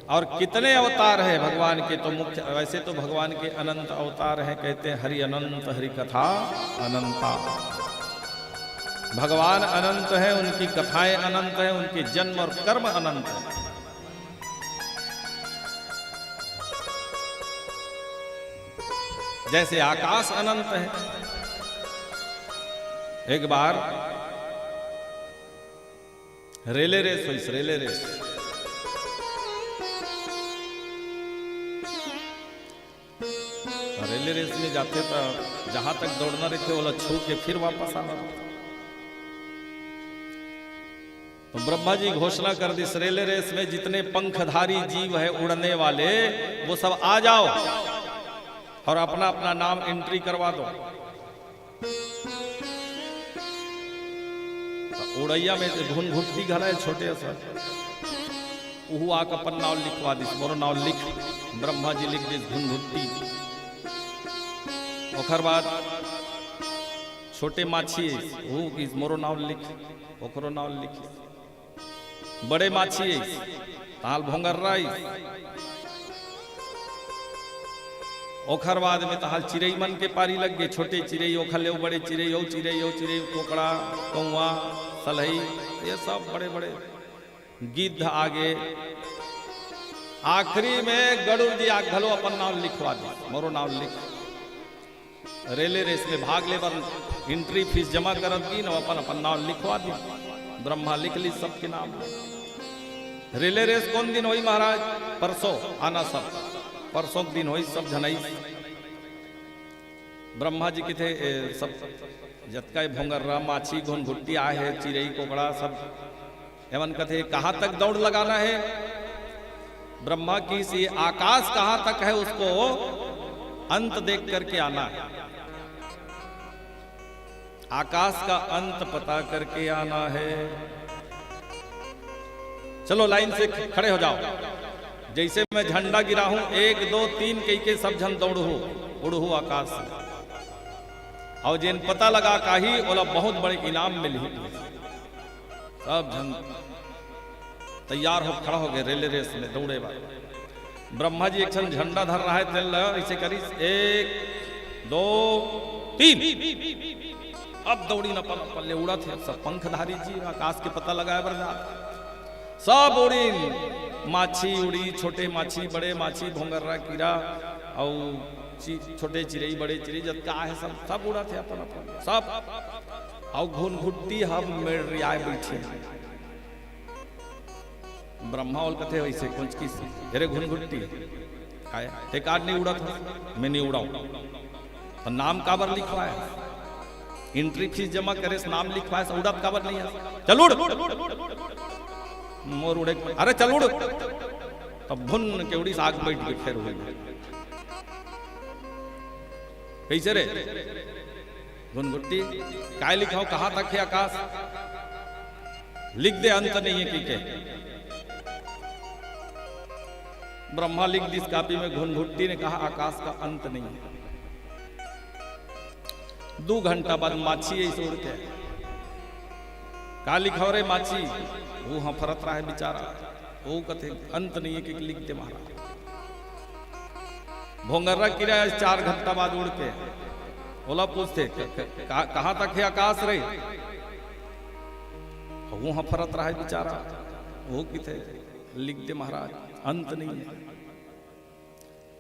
A: और कितने अवतार है भगवान के? तो मुख्य वैसे तो भगवान के अनंत अवतार हैं, कहते हैं हरि अनंत हरि कथा अनंता। भगवान अनंत है, उनकी कथाएं अनंत है, उनके जन्म और कर्म अनंत है। जैसे आकाश अनंत है। एक बार रेले रेस हुई, रेले रेस। रेले रेस में जाते तो जहां तक दौड़ना रहते वाला छू के फिर वापस आना रहता। तो ब्रह्मा जी घोषणा कर दी, रेले रेस में जितने पंखधारी जीव है उड़ने वाले, वो सब आ जाओ और अपना अपना नाम एंट्री करवा दो। उड़ैया में घुन घुट्टी घड़ा है छोटे सा, वह आक अपन नाव लिखवा दी, मोरो नाव लिख। ब्रह्मा जी लिख दी घुन घुट्टी। ओखर बाद छोटे माछी वो मोरो नाव लिख, ओकरो नाव लिख। बड़े माछी ताल भोंगर राई। ओखर बाद में तहाल चिड़ई मन के पारी लग गए। छोटे चिड़ई ओखल ले, बड़े चिड़ई ओ चिड़ई ओ चिड़ई, कोकड़ा कौआ सलही, ये सब बड़े बड़े गिद्ध आगे। आखिरी में गरुड़ जी आग घलो अपन नाम लिखवा दी, मोरो नाम लिख। रेले रेस में भाग ले पर एंट्री फीस जमा करत की न अपन अपन नाम लिखवा दी। ब्रह्मा लिख ली सबके नाम। रेले रेस कौन दिन हुई महाराज? परसों आना सब, परसों दिन हुई सब झनई। ब्रह्मा जी के थे सब जतका भोंगर्रा माछी घुनघुट्टी आए है, चिड़ई कोकड़ा सब एवं कथे कहाँ तक दौड़ लगाना है? ब्रह्मा की सी आकाश कहाँ तक है उसको अंत देख करके आना है। आकाश का अंत पता करके आना है। चलो लाइन से खड़े हो जाओ। जैसे मैं झंडा गिरा हूं 1 2 3 कई के सब झन दौड़ू उड़ू आकाश से। और जिन पता लगा काही बोला बहुत बड़े इनाम मिली। सब झन तैयार हो खड़ा हो गए रेले रेस में दौड़े वाले। ब्रह्मा जी एक क्षण झंडा धर रहा है, तेल ऐसे करी 1 2 3 अब दौड़ी न पल्ले उड़ा थे सब पंखधारी जी। आकाश के पता लगाया बरदार सब उड़ी। माछी उड़ी, छोटे माछी बड़े माछी भोंगर्रा कीड़ा और छोटे चिड़ई बड़े चिड़ई जतका है सब उड़ा थे अपन अपन सब। और घुनघुट्टी हम मेड़ रिया बैठे। ब्रह्मा और कथे वैसे कुछ की अरे घुनघुट्टी आए ते कार्ड नहीं उड़ा था, मैं नहीं उड़ाऊं तो नाम काबर लिखवाया? एंट्री फीस जमा करे नाम लिखवाया, उड़त काबर नहीं है? चल उड़ मोर उड़े, अरे चल उड़। तब भुन के उड़ी आग बैठ के फेर हुए। कैसे रे घुनघुट्टी काय लिखाओ? कहां तक है आकाश? लिख दे अंत नहीं है की के। ब्रह्मा लिख दी इस कापी में। घुनघुट्टी ने कहा आकाश का अंत नहीं है। 2 घंटा बाद माछी ऐसे उड़ के का लिखाओ रे माछी? वो हाँ फरत रहा है बेचारा, वो कथे अंत नहीं है कि लिख दे महाराज। भोंगर्रा कीड़ा 4 घंटा बाद उड़ के बोला पूछते कहां तक है आकाश रे? वो हाँ फरत रहा है बेचारा, वो किथे लिख दे महाराज, अंत नहीं है।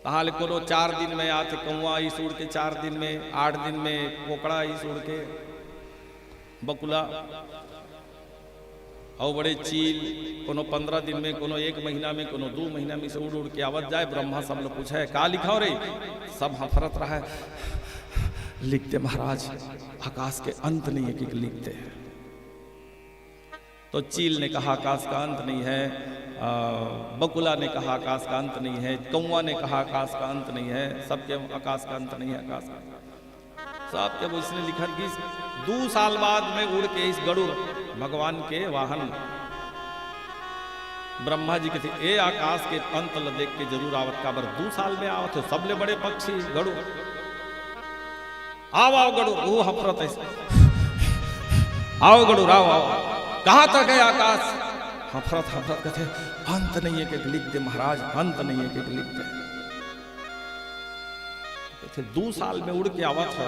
A: कहा को 4 दिन में आते कौआ इस उड़ के, 4 दिन में 8 दिन में कोकड़ा इस उड़ के, बकुला और बड़े चील कोनो 15 दिन में, कोनो 1 महीना में, कोनो 2 महीना में से उड़ उड़ के आवत जाए। ब्रह्मा सब लोग पूछा है का लिखा रे? सब हफरत रहा है, लिखते महाराज आकाश के अंत नहीं है कि लिखते हैं। तो चील ने कहा आकाश का अंत नहीं है, बकुला ने कहा आकाश का अंत नहीं है, कौआ ने कहा आकाश का अंत नहीं है, सबके आकाश का अंत नहीं है। आकाश का सब जब उसने लिखा कि 2 साल बाद में उड़ के इस गरुड़ भगवान के वाहन ब्रह्मा जी के थे ए आकाश के अंत ल देख के जरूर आवत का बर 2 साल में आवत हो सबले बड़े पक्षी गरुड़। आओ गरुड़, वो हफरत है, आओ गरुड़ आओ आओ। कहां तक है आकाश? हफरत हफरत कहते अंत नहीं है कि लिख दे महाराज, अंत नहीं है कि लिख दे। 2 साल में उड़ के आवत है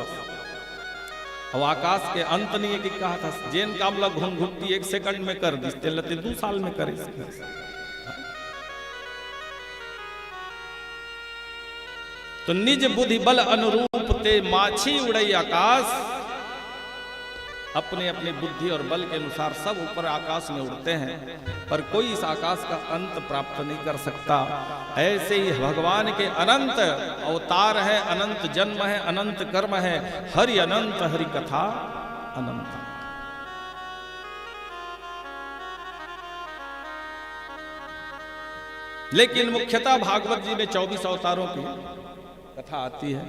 A: और आकाश के अंत नहीं है कि कहा था जेन काम ला घुनघुट्टी 1 सेकंड में कर दी, 2 साल में करे। तो निज बुद्धि बल अनुरूप ते माछी उड़ई आकाश। अपने अपने बुद्धि और बल के अनुसार सब ऊपर आकाश में उड़ते हैं, पर कोई इस आकाश का अंत प्राप्त नहीं कर सकता। ऐसे ही भगवान के अनंत अवतार है, अनंत जन्म है, अनंत कर्म है, हरि अनंत हरि कथा अनंत। लेकिन मुख्यतः भागवत जी में 24 अवतारों की कथा आती है।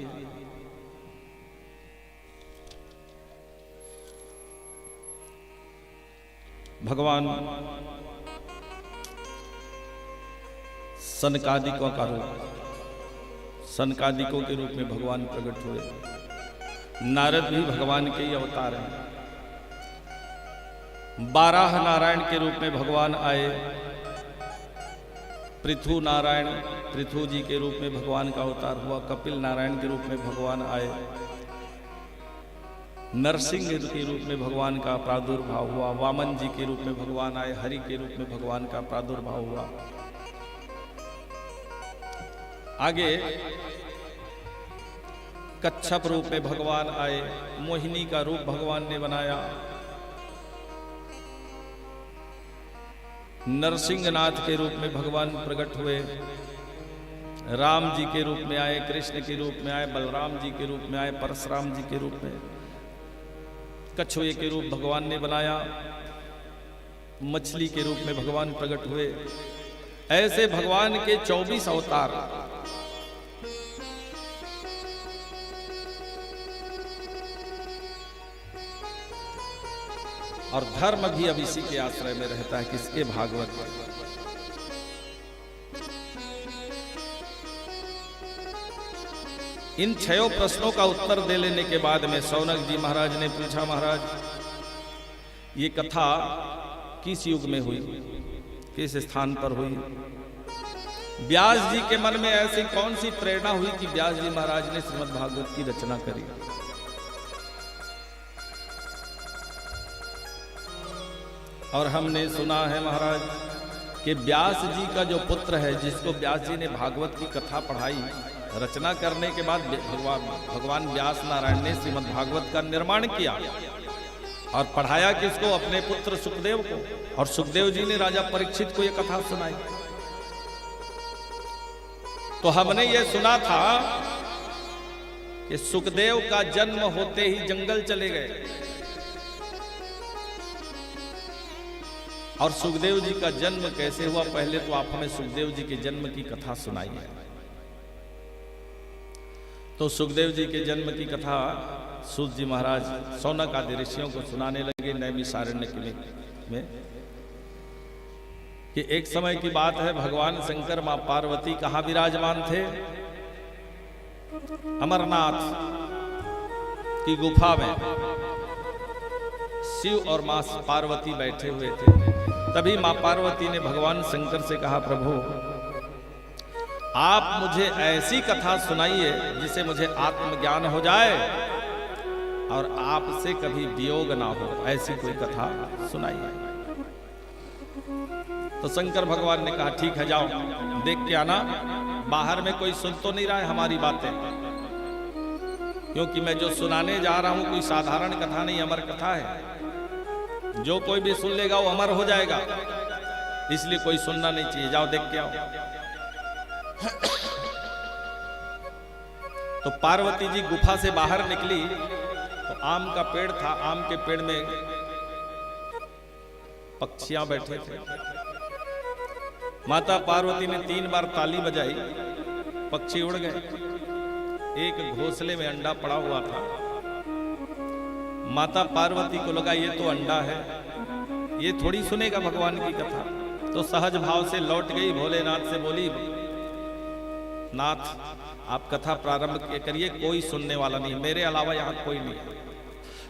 A: भगवान सनकादिकों का रूप, सनकादिकों के रूप में भगवान प्रकट हुए। नारद भी भगवान के ही अवतार हैं। 12 नारायण के रूप में भगवान आए। पृथु नारायण, पृथु जी के रूप में भगवान का अवतार हुआ। कपिल नारायण के रूप में भगवान आए। नरसिंह के रूप में भगवान का प्रादुर्भाव हुआ, वामन जी के रूप में भगवान आए, हरि के रूप में भगवान का प्रादुर्भाव हुआ। आगे कच्छप रूप में भगवान आए, मोहिनी का रूप भगवान ने बनाया, नरसिंहनाथ के रूप में भगवान प्रकट हुए, राम जी के रूप में आए, कृष्ण के रूप में आए, बलराम जी के रूप में आए, परशुराम जी के रूप में, कछुए के रूप भगवान ने बनाया, मछली के रूप में भगवान प्रकट हुए। ऐसे भगवान के 24 अवतार। और धर्म भी अब इसी के आश्रय में रहता है, किसके? भागवत। इन 6 प्रश्नों का उत्तर दे लेने के बाद में शौनक जी महाराज ने पूछा, महाराज ये कथा किस युग में हुई, किस स्थान पर हुई? व्यास जी के मन में ऐसी कौन सी प्रेरणा हुई कि व्यास जी महाराज ने श्रीमद् भागवत की रचना करी? और हमने सुना है महाराज कि व्यास जी का जो पुत्र है, जिसको व्यास जी ने भागवत की कथा पढ़ाई, रचना करने के बाद भगवान व्यास नारायण ने श्रीमद् भागवत का निर्माण किया और पढ़ाया किसको? अपने पुत्र सुखदेव को। और सुखदेव जी ने राजा परीक्षित को यह कथा सुनाई। तो हमने ये सुना था कि सुखदेव का जन्म होते ही जंगल चले गए और सुखदेव जी का जन्म कैसे हुआ, पहले तो आप हमें सुखदेव जी के जन्म की कथा सुनाइए। तो सुखदेव जी के जन्म की कथा सूत जी महाराज शौनक आदि ऋषियों को सुनाने लगे नैमिषारण्य में कि एक समय की बात है, भगवान शंकर मां पार्वती कहाँ विराजमान थे? अमरनाथ की गुफा में शिव और मां पार्वती बैठे हुए थे। तभी मां पार्वती ने भगवान शंकर से कहा, प्रभु आप मुझे ऐसी कथा सुनाइए जिसे मुझे आत्मज्ञान हो जाए और आपसे कभी वियोग ना हो, ऐसी कोई कथा सुनाइए। तो शंकर भगवान ने कहा, ठीक है, जाओ देख के आना, बाहर में कोई सुन तो नहीं रहा है हमारी बातें, क्योंकि मैं जो सुनाने जा रहा हूं कोई साधारण कथा नहीं, अमर कथा है। जो कोई भी सुन लेगा वो अमर हो जाएगा, इसलिए कोई सुनना नहीं चाहिए, जाओ देख के आओ। तो पार्वती जी गुफा से बाहर निकली तो आम का पेड़ था, आम के पेड़ में पक्षियां बैठे थे। माता पार्वती ने 3 बार ताली बजाई, पक्षी उड़ गए। एक घोंसले में अंडा पड़ा हुआ था। माता पार्वती को लगा ये तो अंडा है, ये थोड़ी सुनेगा भगवान की कथा, तो सहज भाव से लौट गई, भोलेनाथ से बोली, नाथ आप कथा प्रारंभ करिए, कोई सुनने वाला नहीं, मेरे अलावा यहाँ कोई नहीं।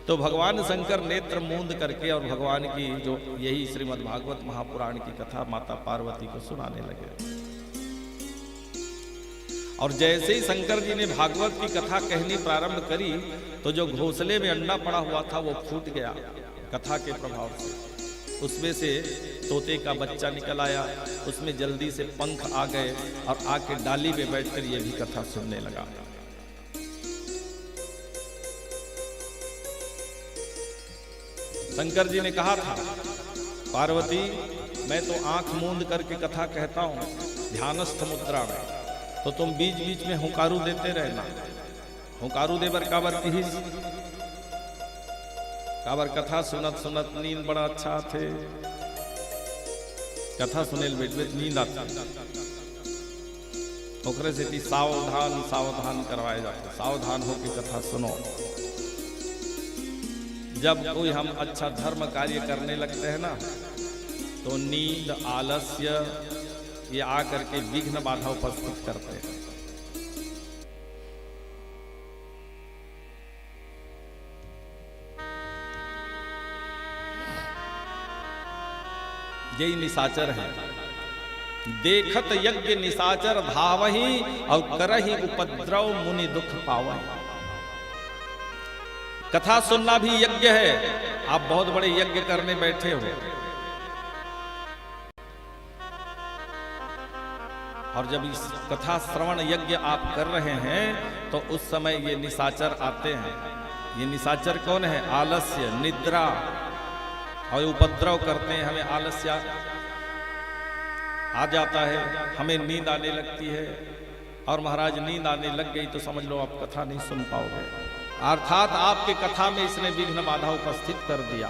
A: तो भगवान शंकर नेत्र मूंद करके और भगवान की जो यही श्रीमद् भागवत महापुराण की कथा माता पार्वती को सुनाने लगे। और जैसे ही शंकर जी ने भागवत की कथा कहनी प्रारंभ करी तो जो घोंसले में अंडा पड़ा हुआ था वो फूट गया कथा के प्रभाव से। उसमें से तोते का बच्चा निकल आया, उसमें जल्दी से पंख आ गए और आके डाली में बैठकर ये भी कथा सुनने लगा। शंकर जी ने कहा था, पार्वती मैं तो आंख मूंद करके कथा कहता हूं ध्यानस्थ मुद्रा में, तो तुम बीच बीच में हुंकारू देते रहना। हुंकारू देवर काबर की काबर कथा सुनत सुनत नींद बड़ा अच्छा थे, कथा सुने बैठ नींद आती, ओकरे से सावधान सावधान करवाए जाते, सावधान होकर कथा सुनो। जब कोई हम अच्छा धर्म कार्य करने लगते हैं ना, तो नींद आलस्य ये आकर के विघ्न बाधा उपस्थित करते हैं। यही निशाचर है। देखत यज्ञ निशाचर धावही और करही उपद्रव मुनि दुख पावही। कथा सुनना भी यज्ञ है। आप बहुत बड़े यज्ञ करने बैठे हो और जब इस कथा श्रवण यज्ञ आप कर रहे हैं तो उस समय ये निशाचर आते हैं। ये निशाचर कौन है? आलस्य, निद्रा, और उपद्रव करते हैं। हमें आलस्य आ जाता है, हमें नींद आने लगती है, और महाराज नींद आने लग गई तो समझ लो आप कथा नहीं सुन पाओगे। अर्थात आपके कथा में इसने विघ्न बाधा उपस्थित कर दिया।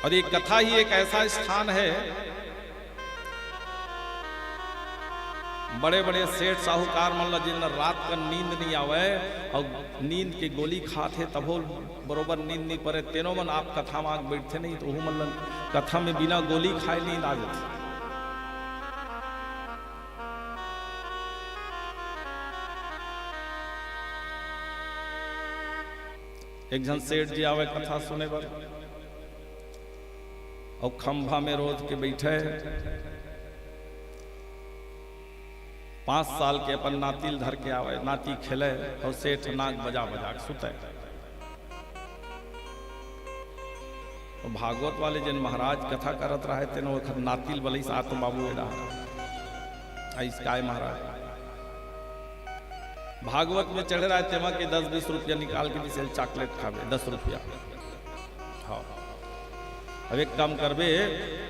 A: और ये कथा ही एक ऐसा स्थान है, बड़े बड़े सेठ साहूकार मन जिन रात का नींद नहीं आवे और नींद की गोली खाते तभो बरोबर नींद नहीं पड़े, तेनों मन आप कथा में बैठते नहीं तो मतलब कथा में बिना गोली खाए नींद आ जाती। एक जन सेठ जी आवे कथा सुने पर और खंभा में रोज के बैठे 5 साल के अपन नातिल धर के आवे, नाती खेले और सेठ नाक बजा बजा के सुते। तो भागवत वाले जिन महाराज कथा करत रहे थे वो नातिल बलई सात बाबू एडा महाराज भागवत में चढ़ रहा है तेमा के 10-20 रुपया निकाल के जिसे चॉकलेट खावे 10 रुपया। हाँ अब एक काम करबे,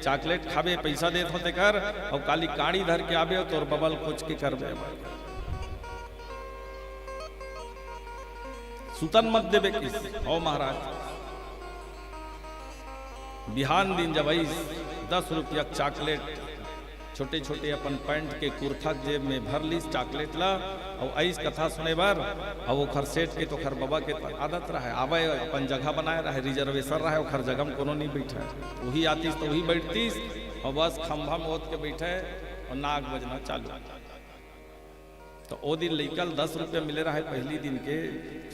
A: चॉकलेट खावे पैसा देत होते कर और काली काड़ी धर के आवे तो बबल कुछ के करबे। सुतन मत देवे किस ओ महाराज। बिहान दिन जब 10 रुपया चॉकलेट छोटे छोटे अपन पैंट के कुर्था जेब में भर ली चॉकलेट ला और ऐस कथा सुने बार और वो खर सेठ के तो खर बाबा के आदत रहा है आवे अपन जगह बनाए रहे, रिजर्वेशन रहा है, खर जगह में कोनो नहीं बैठा है, वही आतीस तो वही बैठतीस और बस खंभा में ओत के बैठे और नाक बजना चालू। तो ओ दिन लेकल 10 रुपया मिले रहा है पहली दिन के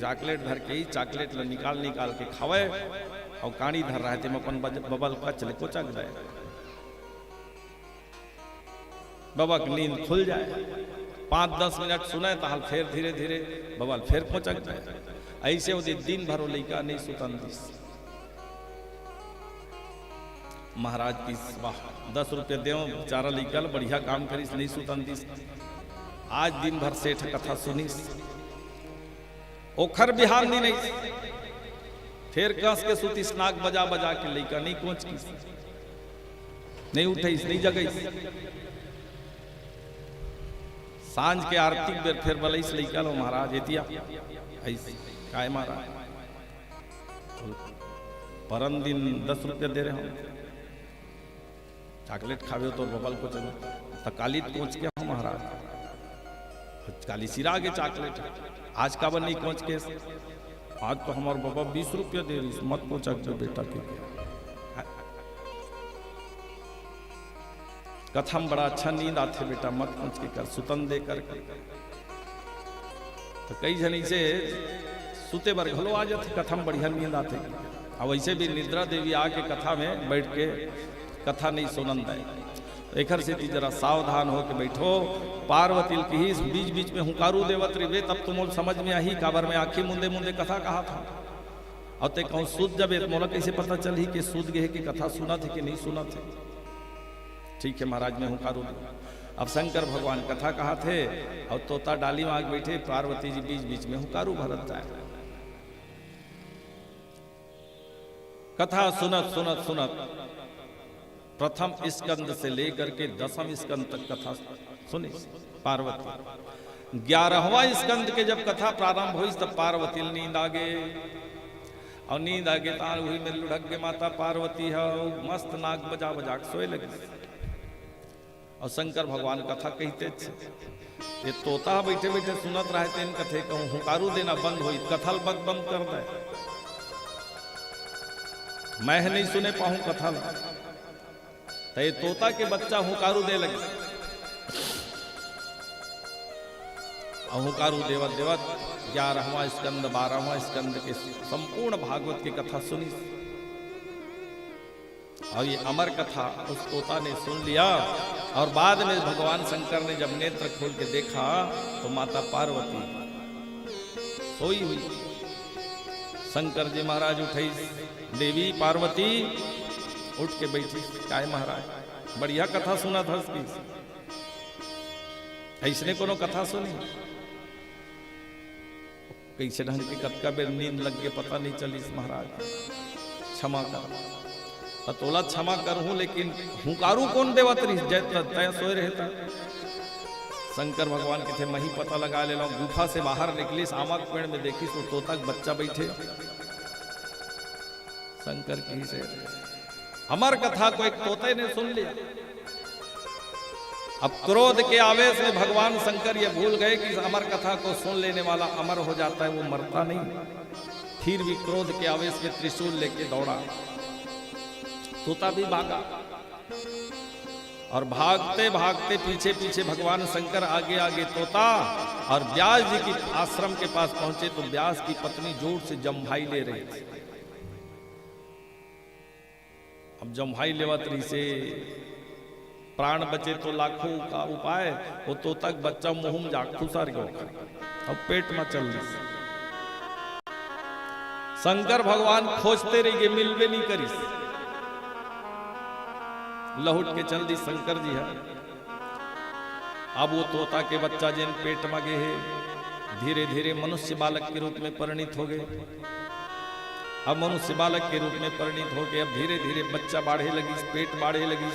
A: चॉकलेट भर के ही चॉकलेट निकाल के खावे और कानी धर रहा है अपन बबल का चले को चक जाए बाबा की नींद खुल जाए। 5-10 मिनट सुने तो हाल फिर धीरे धीरे बबल फिर पहुंचक जाए। ऐसे वो दिन भर लैका नहीं सुतन दिस। महाराज की वाह 10 रुपये देव बेचारा लैका बढ़िया काम करीस नहीं सुतन दिस। आज दिन भर सेठ कथा सुनीस ओखर बिहार नहीं फिर कस के सुतीस नाक बजा बजा के लैका नहीं पहुंच की नहीं उठे नहीं जगह। सांझ के आरती बेर फिर बलई से लैका लो महाराज एतिया ऐसे काय महाराज परम दिन 10 रुपया दे रहे हो चॉकलेट खावे तो बबल को चलो काली पहुंच के हो महाराज काली सिरा के चॉकलेट आज का बन नहीं पहुंच के आज तो हमारे बाबा 20 रुपया दे रही मत पहुंचा जो बेटा के कथा में बड़ा अच्छा नींद आते बेटा मत पहुंच के कर सुतन दे कर तो कई जनी से सुते बर घलो आ जाते कथा में बढ़िया नींद आते। और वैसे भी निद्रा देवी आके कथा में बैठ के कथा नहीं सुनन दे। एकर से जरा सावधान हो के बैठो। पार्वती की ही बीच बीच में हुकारू देवत रे तब तुम समझ में आई काबर में आंखें मुंदे मुंदे कथा कहा था और ते कहूँ सूद जब मोला कैसे पता चल ही कि सूद गए कि कथा सुना थे कि नहीं सुना थे। ठीक है महाराज में हुकारू। अब शंकर भगवान कथा कहा थे और तोता डाली में आग बैठे पार्वती जी बीच बीच में हुकारू भरत जाए। कथा सुनत सुनत सुनत प्रथम स्कंद से लेकर के 10वें स्कंद तक कथा सुनी पार्वती। 11वां स्कंद के जब कथा प्रारंभ हुई तब पार्वती नींद आ गए और नींद आगे तार हुई में लुढ़क के माता पार्वती है मस्त नाक बजा बजा के सोए लगी। और शंकर भगवान कथा कहते ये तोता बैठे बैठे सुनत रहे थे इन कथे कहूँ हुकारू देना बंद हुई कथल बग बंद कर दे मैं नहीं सुने पाऊं कथल। तो ये तोता के बच्चा हुकारू दे लगे और हुकारू देवत देवत 11वां स्कंद 12वां स्कंद के संपूर्ण भागवत की कथा सुनी। और ये अमर कथा उस तोता ने सुन लिया और बाद में भगवान शंकर ने जब नेत्र खोल के देखा तो माता पार्वती सोई हुई। शंकर जी महाराज उठे, देवी पार्वती उठ के बैठी। काय महाराज बढ़िया कथा सुना था उसकी, ऐसने कोनो कथा सुनी कैसे ढंग की कतका बेर नींद लग के पता नहीं चली। महाराज क्षमा कर, पतोला क्षमा करहूं, लेकिन हुकारू कौन देवत रही तय सोए रहता। शंकर भगवान के थे मही पता लगा ले लो। गुफा से बाहर निकली, आमक पेड़ में देखी तो तोता बच्चा बैठे। शंकर की से अमर कथा को एक तोते ने सुन लिया। अब क्रोध के आवेश में भगवान शंकर ये भूल गए कि अमर कथा को सुन लेने वाला अमर हो जाता है, वो मरता नहीं। फिर भी क्रोध के आवेश में त्रिशूल लेके दौड़ा। तोता भी भागा और भागते भागते पीछे पीछे भगवान शंकर, आगे आगे तोता। और व्यास जी की आश्रम के पास पहुंचे तो व्यास की पत्नी जोर से जम्भाई ले रही थी। अब जम्भाई लेवत रही से प्राण बचे तो लाखों का उपाय, वो तोता बच्चा मुंह में जाग खुसार गयो अब पेट में चल रही। शंकर भगवान खोजते रहिए, मिलवे नहीं करी। लहुट के चल दी शंकर जी है। अब वो तोता के बच्चा जिन पेट में गए है, धीरे धीरे मनुष्य बालक के रूप में परिणित हो गए। अब मनुष्य बालक के रूप में परिणित हो गए। अब धीरे धीरे बच्चा बाढ़े लगी, पेट बाढ़े लगी।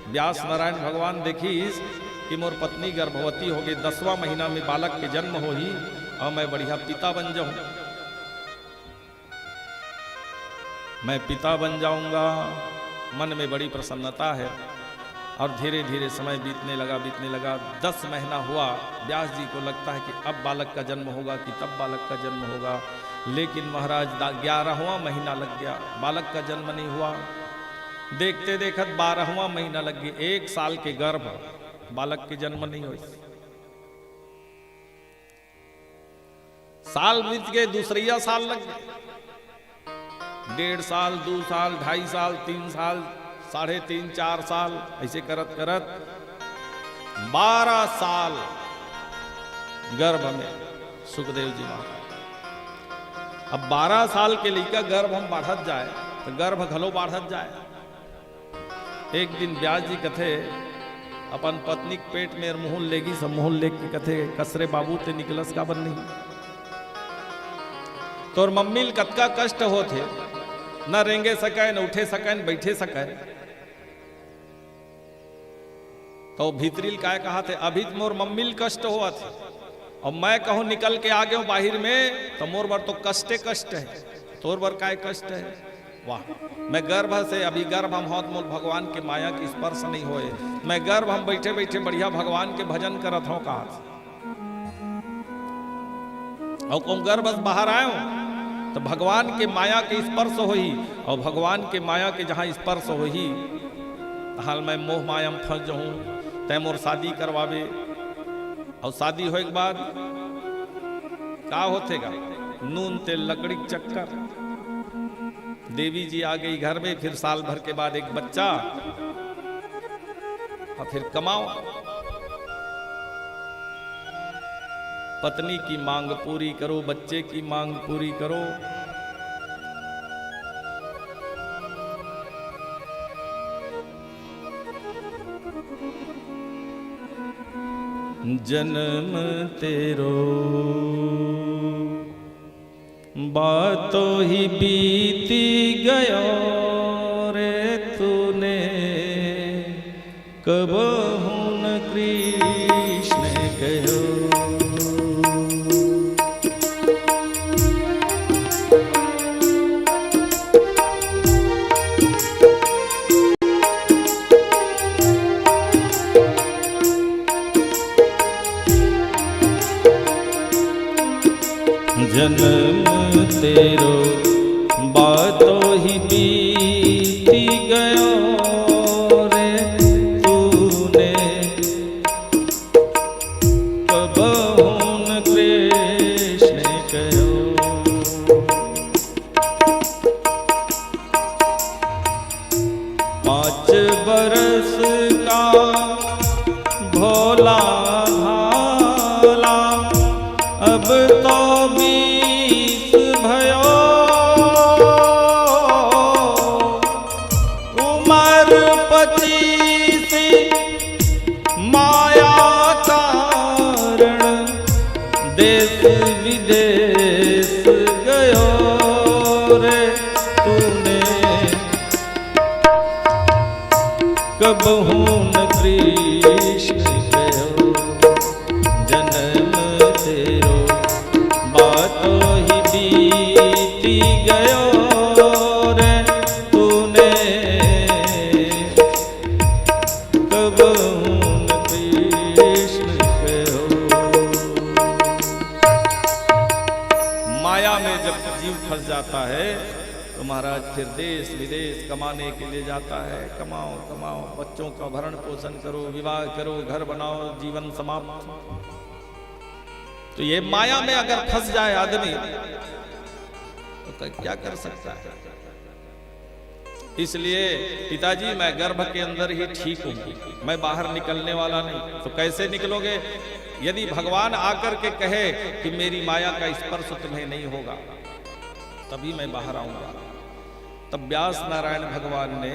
A: व्यास नारायण भगवान देखीस कि मोर पत्नी गर्भवती हो गई, 10वां महीना में बालक के जन्म हो ही, और मैं बढ़िया पिता बन जाऊं, मैं पिता बन जाऊंगा। मन में बड़ी प्रसन्नता है। और धीरे धीरे समय बीतने लगा। 10 महीना हुआ। व्यास जी को लगता है कि अब बालक का जन्म होगा कि तब बालक का जन्म होगा। लेकिन महाराज 11वां महीना लग गया, बालक का जन्म नहीं हुआ। देखते देखत 12वां महीना लग गया, 1 साल के गर्भ, बालक के जन्म नहीं हुई। साल बीत गए, दूसरिया साल लग गए। 1.5 साल, 2 साल, 2.5 साल, 3 साल, 3.5, 4 साल, ऐसे करत करत 12 साल गर्भ में सुखदेव जी महाराज। अब 12 साल के लेकर गर्भ हम बढ़त जाए तो गर्भ घलो बढ़त जाए। एक दिन व्यास जी कथे अपन पत्नी के पेट में मुहूल लेगी, सब मुहूल लेके कथे कसरे बाबू ते निकलस का बन नहीं। तोर मम्मी कतका कष्ट होते, न रेंगे सके, न उठे सके, न बैठे सके। तो भीतरील काय कहा थे, अभी मोर मम्मी कष्ट हुआ थे और मैं कहूं निकल के आ गया बाहर में तो मोर बर तो कष्टे कष्ट है, तोर बर काय कष्ट है। वाह, मैं गर्भ से अभी गर्भ हम होत मोल भगवान के माया की स्पर्श नहीं होए। मैं गर्भ हम बैठे बैठे बढ़िया भगवान के भजन करत हूं कहा और कौन गर्भ बाहर आयो तो भगवान के माया के स्पर्श हो ही, और भगवान के माया के जहां स्पर्श हो ही हाल मैं मोह माया में फंस जाऊं। तय मोर शादी करवावे और शादी होए के बाद का होतेगा, नून तेल लकड़ी चक्कर। देवी जी आ गई घर में, फिर साल भर के बाद एक बच्चा और फिर कमाओ। पत्नी की मांग पूरी करो, बच्चे की मांग पूरी करो। जन्म तेरो बातों ही बीती गयो रे, तूने कब न कृष्ण कहो। जन्म तेरो बातों ही बीती गयो रे, तूने कब न कृष्ण कहो। 5 बरस का भोला भाला अब तो 20 भयो, उमर 25 माया कारण देश विदेश गयो रे तूने, कबहू न कृष्ण कहो जन्म तेरो, बातो ही बीती गयो रे तूने, कबहू न कृष्ण कहो। माया में जब जीव फंस जाता है तो महाराज फिर देश विदेश कमाने के लिए जाता है। कमाओ कमाओ, बच्चों का भरण पोषण करो, विवाह करो, घर बनाओ, जीवन समाप्त। तो ये माया में अगर फंस जाए आदमी तो क्या कर सकता है। इसलिए पिताजी मैं गर्भ के अंदर ही ठीक हूं, मैं बाहर निकलने वाला नहीं। तो कैसे निकलोगे? यदि भगवान आकर के कहे कि मेरी माया का स्पर्श तुम्हें नहीं होगा तभी मैं बाहर आऊंगा। तब व्यास नारायण भगवान ने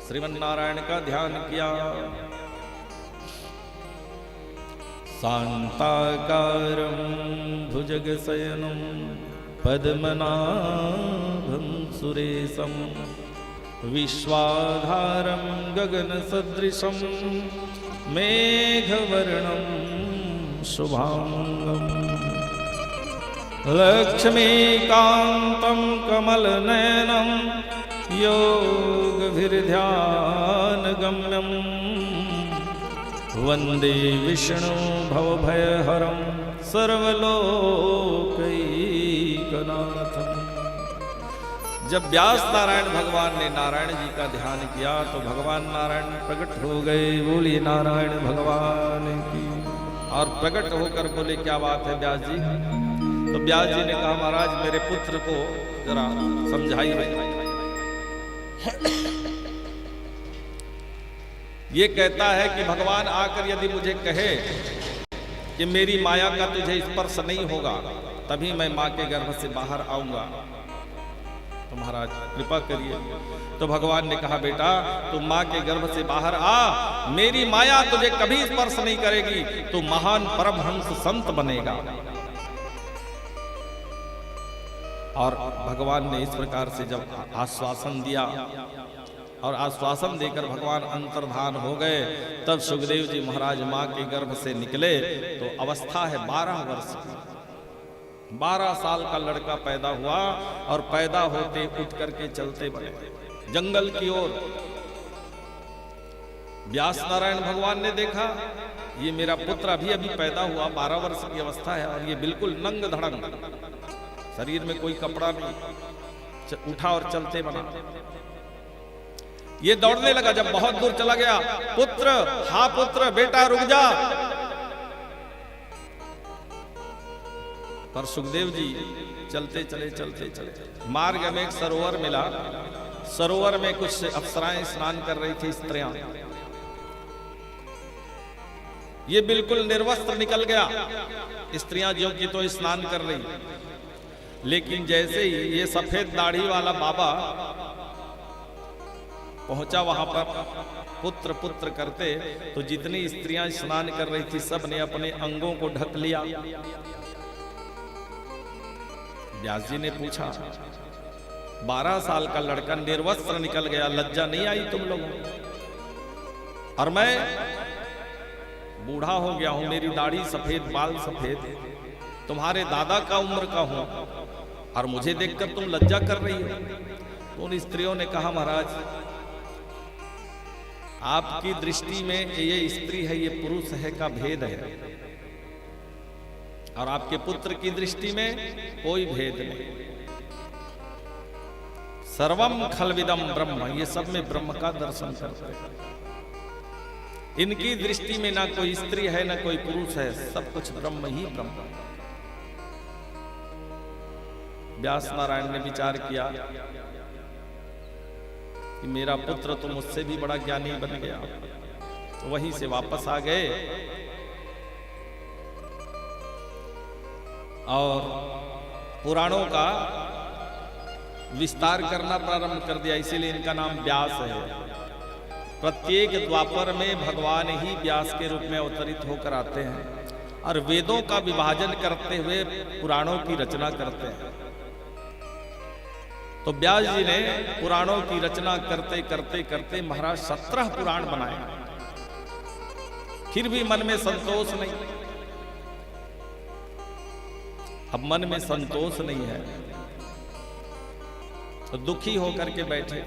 A: श्रीमन नारायण का ध्यान किया। शांताकारं भुजगशयनं पद्मनाभं सुरेशं, विश्वाधारं गगनसदृशं मेघवर्णं शुभांगम्, लक्ष्मीकान्तं कमलनयनं योगभिर्ध्यानगम्यं, वन्दे विष्णु भवभयहरं सर्वलोकैकनाथम्। जब व्यास नारायण भगवान ने नारायण जी का ध्यान किया तो भगवान नारायण प्रकट हो गए। बोलिए नारायण भगवान की। और प्रकट होकर बोले क्या बात है व्यास जी? तो व्यास जी ने कहा महाराज मेरे पुत्र को जरा समझाइए। ये कहता है कि भगवान आकर यदि मुझे कहे कि मेरी माया का तुझे स्पर्श नहीं होगा तभी मैं मां के गर्भ से बाहर आऊंगा, तो महाराज कृपा करिए। तो भगवान ने कहा बेटा तू मां के गर्भ से बाहर आ, मेरी माया तुझे कभी स्पर्श नहीं करेगी, तू महान परमहंस संत बनेगा। और भगवान ने इस प्रकार से जब आश्वासन दिया और आश्वासन देकर भगवान अंतर्धान हो गए, तब सुखदेव जी महाराज मां के गर्भ से निकले तो अवस्था है 12 वर्ष की। 12 साल का लड़का पैदा हुआ और पैदा होते उठ करके चलते बने जंगल की ओर। व्यास नारायण भगवान ने देखा ये मेरा पुत्र अभी अभी पैदा हुआ, 12 वर्ष की अवस्था है और ये बिल्कुल नंग धड़ंग, शरीर में कोई कपड़ा नहीं, उठा और चलते बना। ये दौड़ने लगा। जब बहुत दूर चला गया, पुत्र हाँ पुत्र बेटा रुक जा। पर सुखदेव जी चलते चले मार्ग में एक सरोवर मिला। सरोवर में कुछ अप्सराएं स्नान कर रही थी, स्त्रियां। ये बिल्कुल निर्वस्त्र निकल गया, स्त्रियां जो की तो स्नान कर रही। लेकिन जैसे ही ये सफेद दाढ़ी वाला बाबा पहुंचा वहां पर पुत्र पुत्र करते, तो जितनी स्त्रियां स्नान कर रही थी सब ने अपने अंगों को ढक लिया। व्यास जी ने पूछा 12 साल का लड़का निर्वस्त्र निकल गया, लज्जा नहीं आई तुम लोगों को? और मैं बूढ़ा हो गया हूं, मेरी दाढ़ी सफेद, बाल सफेद, तुम्हारे दादा का उम्र का हूं और मुझे देखकर तुम लज्जा कर रही हो। तो उन स्त्रियों ने कहा महाराज आपकी दृष्टि में ये स्त्री है, ये पुरुष है का भेद है, और आपके पुत्र की दृष्टि में कोई भेद नहीं। सर्वम खलविदम ब्रह्म, ये सब में ब्रह्म का दर्शन करते हैं। इनकी दृष्टि में ना कोई स्त्री है ना कोई पुरुष है, सब कुछ ब्रह्म ही ब्रह्म। व्यास नारायण ने विचार किया कि मेरा पुत्र तो मुझसे भी बड़ा ज्ञानी बन गया, वहीं से वापस आ गए और पुराणों का विस्तार करना प्रारंभ कर दिया। इसीलिए इनका नाम व्यास है। प्रत्येक द्वापर में भगवान ही व्यास के रूप में अवतरित होकर आते हैं और वेदों का विभाजन करते हुए पुराणों की रचना करते हैं। तो व्यास जी ने पुराणों की रचना करते करते करते महाराज 17 पुराण बनाए, फिर भी मन में संतोष नहीं। अब मन में संतोष नहीं है तो दुखी होकर के बैठे।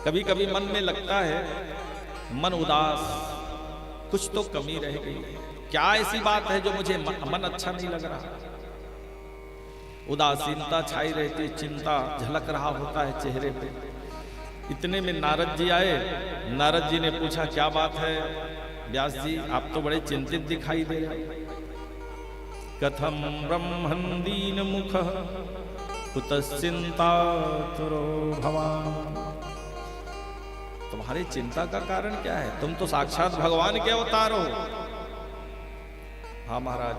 A: कभी कभी मन में लगता है मन उदास, कुछ तो कमी रह गई, क्या ऐसी बात है जो मुझे मन अच्छा नहीं लग रहा। उदासीनता छाई रहती, चिंता झलक रहा होता है चेहरे पे। इतने में नारद जी आए। नारद जी ने पूछा क्या बात है व्यास जी, आप तो बड़े चिंतित दिखाई दे रहे। कथम ब्रह्मन् दीन मुख कुतश्चिंतातुरो भवान। तुम्हारी चिंता का कारण क्या है? तुम तो साक्षात भगवान के अवतार हो। हाँ महाराज,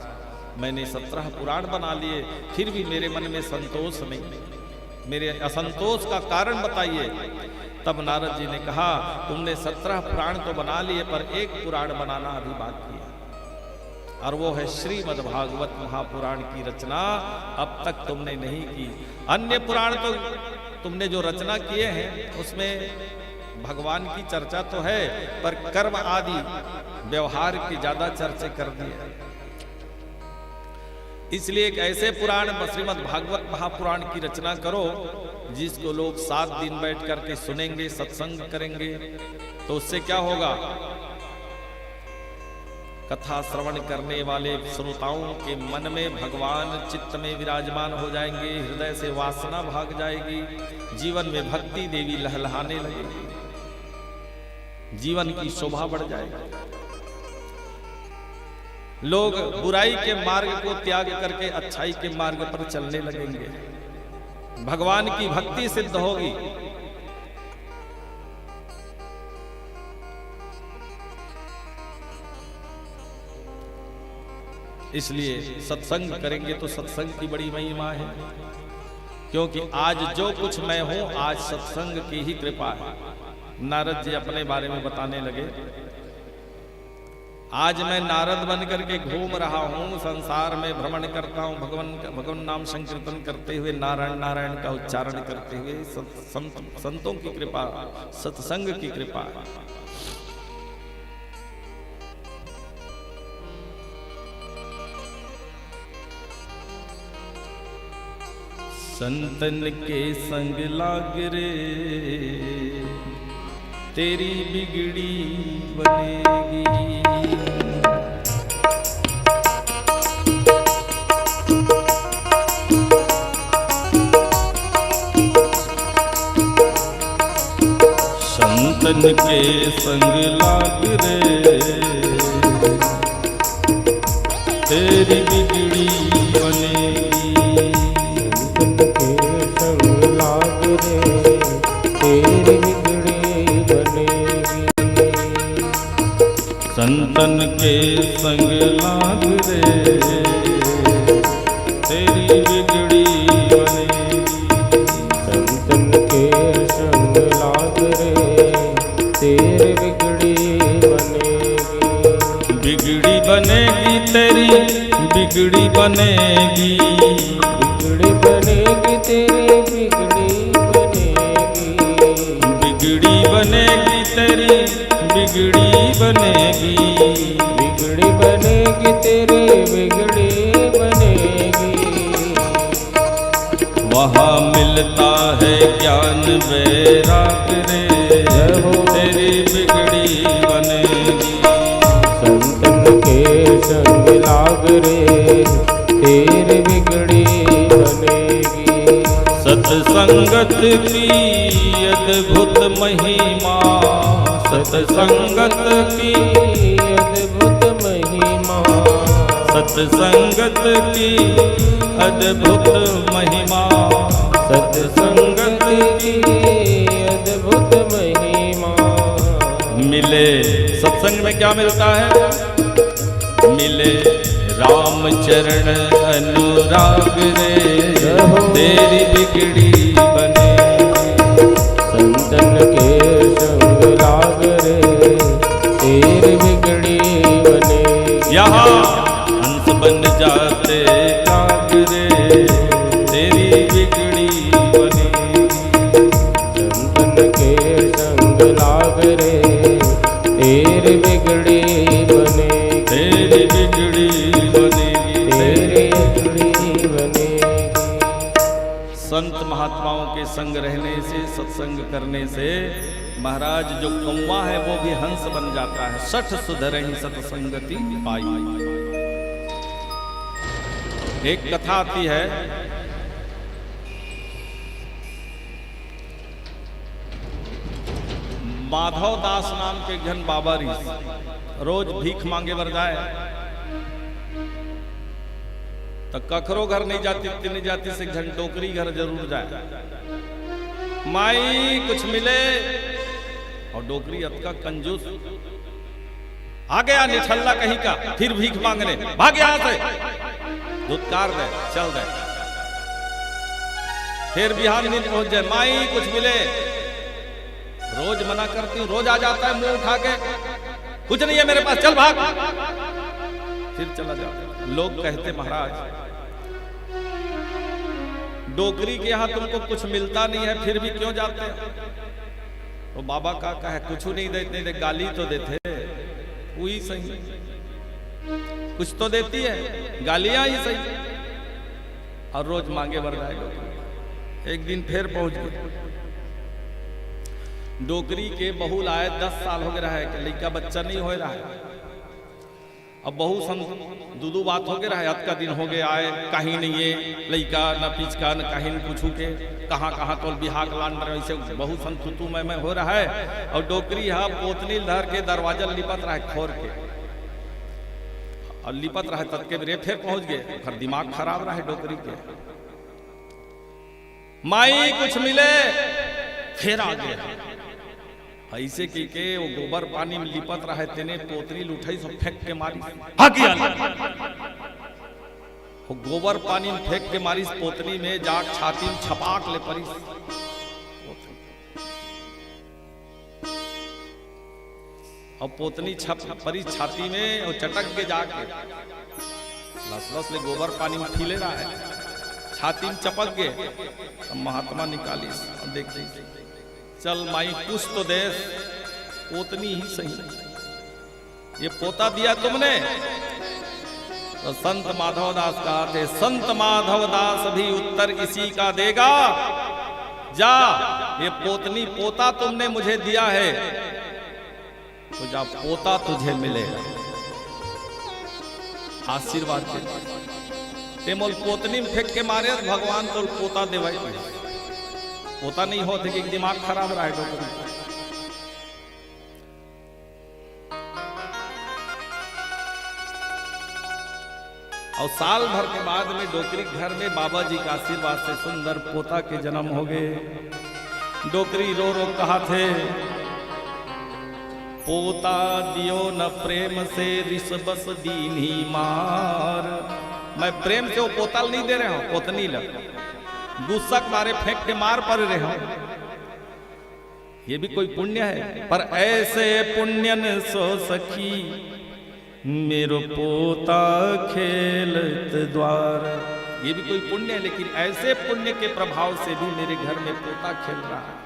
A: मैंने 17 पुराण बना लिए, फिर भी मेरे मन में संतोष नहीं। मेरे असंतोष का कारण बताइए। तब नारद जी ने कहा तुमने 17 पुराण तो बना लिए, पर एक पुराण बनाना अभी बाकी है, और वो है श्रीमद् भागवत महापुराण की रचना। अब तक तुमने नहीं की। अन्य पुराण तो तुमने जो रचना किए हैं उसमें भगवान की चर्चा तो है, पर कर्म आदि व्यवहार की ज्यादा चर्चा कर दी है। इसलिए एक ऐसे पुराण श्रीमद् भागवत महापुराण की रचना करो जिसको लोग 7 दिन बैठ करके सुनेंगे, सत्संग करेंगे। तो उससे क्या होगा? कथा श्रवण करने वाले श्रोताओं के मन में भगवान चित्त में विराजमान हो जाएंगे, हृदय से वासना भाग जाएगी, जीवन में भक्ति देवी लहलहाने लगेगी, जीवन की शोभा बढ़ जाएगी। लोग बुराई के मार्ग को त्याग करके अच्छाई के मार्ग पर चलने लगेंगे, भगवान की भक्ति सिद्ध होगी। इसलिए सत्संग करेंगे तो सत्संग की बड़ी महिमा है, क्योंकि आज जो कुछ मैं हूं आज सत्संग की ही कृपा है। नारद जी अपने बारे में बताने लगे, आज मैं नारद बन करके घूम रहा हूं, संसार में भ्रमण करता हूं, भगवान नाम संकीर्तन करते हुए, नारायण नारायण का उच्चारण करते हुए। संतों की कृपा, सत्संग की कृपा है। संतन के संग लाग रे तेरी बिगड़ी बनेगी। संतन के संग लाग रे तेरी बिगड़ी बनेगी। संतन के संग लाग रे तेरी बिगड़ी बनेगी।
B: संतन के संग लाग रे तेरी बिगड़ी बनेगी।
A: बिगड़ी बनेगी तेरी बिगड़ी बनेगी।
B: बिगड़ी बनेगी तेरी बिगड़ी बनेगी।
A: बिगड़ी बनेगी तेरी बिगड़ी बनेगी।
B: बिगड़ी बनेगी तेरी बिगड़ी बनेगी।
A: वहाँ मिलता है ज्ञान वैराग रे तेरी बिगड़ी बनेगी।
B: संतन के संग लाग रे तेरी बिगड़ी बनेगी।
A: सत्संगत की अद्भुत महिमा। सत्संगत की
B: अद्भुत महिमा।
A: सत्संगत की अद्भुत महिमा।
B: सत्संगत की अद्भुत महिमा।
A: मिले में क्या मिलता है? मिले राम चरण अनुराग रे, तेरी बिगड़ी बने।
B: संतन के संग लाग रे, तेरी बिगड़ी बने।
A: यहाँ हंस बन जाते काग रे, तेरी बिगड़ी बने।
B: संतन के संग लाग रे, तेरी बिगड़ी बने।
A: तेरी बिगड़ी बनेगी,
B: तेरी बिगड़ी बनेगी।
A: संत महात्माओं के संग रहने से, सत्संग करने से महाराज जो कौवा है वो भी हंस बन जाता है। सठ सुधरहि सत्संगति पाई। एक कथा आती है, माधव दास नाम के घन बाबा री रोज भीख मांगे बर जाए तो कखरो घर नहीं जाती, नहीं जाती से घन टोकरी घर जरूर जाए। माई कुछ मिले, और डोकरी अतका कंजूस आ गया निठल्ला कहीं का, फिर भीख मांगने भाग यहां से, धुतकार दे चल दे। फिर बिहार नींद पहुंच जाए, माई कुछ मिले। रोज मना करती हूँ, रोज आ जाता है मुंह उठा के, कुछ नहीं है मेरे पास, चल भाग। फिर चला जाता। लोग कहते महाराज डोकरी के यहां तुमको कुछ मिलता नहीं है, फिर भी क्यों जाते हैं? तो बाबा का कहे कुछ नहीं देते, दे गाली तो देते, वही सही, कुछ तो देती है, गालियां ही सही। और रोज मांगे बर जाएगा। एक दिन फिर पहुंच गए, डोकरी के बहू लाए, 10 साल हो गया है कि लड़का बच्चा नहीं हो रहा है। अब बहू संग दूदू बात हो गया है, अत का दिन हो गया आए, कहीं नहीं है लड़का न पिचका न कहीं पूछू के, कहाँ कहाँ तो बिहार लान ऐसे बहु संग तू मैं हो रहा है। और डोकरी हा पोतनी धर के दरवाजा लिपत रहा है खोर के, और लिपत रहा तब के रे फिर पहुंच गए। फिर दिमाग खराब रहा है डोकरी के, माई कुछ मिले, फिर आ गया ऐसे की के वो गोबर पानी में लिपत रहा है, तेने पोतरी उठाई सब फेंक के मारी, वो गोबर पानी में फेंक के मारी, पोतरी में जाग छाती में छपाक ले परी। और पोतनी छप परी छाती में और चटक के जाके लस ले गोबर पानी में फीले रहा है, छाती में चपक गए। महात्मा निकाली, देखी चल माई कुछ तो देश, पोतनी ही सही, ये पोता दिया तुमने। तो संत माधव दास कहा थे, संत माधव दास भी उत्तर इसी का देगा। जा ये पोतनी पोता तुमने मुझे दिया है, तो जा पोता तुझे मिलेगा। आशीर्वाद दे मोल पोतनी में फेंक के मारे भगवान तो पोता देवाई, पोता नहीं होते कि दिमाग खराब रहा है डोकरी। और साल भर के बाद में डोकरी घर में बाबा जी का आशीर्वाद से सुंदर पोता के जन्म हो गए। डोकरी रो रो कहा थे, पोता दियो न प्रेम से रिस बस दीनी मार। मैं प्रेम से वो पोता नहीं दे रहा हूं, पोतनी लग गुस्सा मारे फेंक के मार पड़ रहे हो। ये भी कोई पुण्य है, पर ऐसे पुण्यन सो सखी मेरो पोता खेलत द्वार। ये भी कोई पुण्य है, लेकिन ऐसे पुण्य के प्रभाव से भी मेरे घर में पोता खेल रहा है।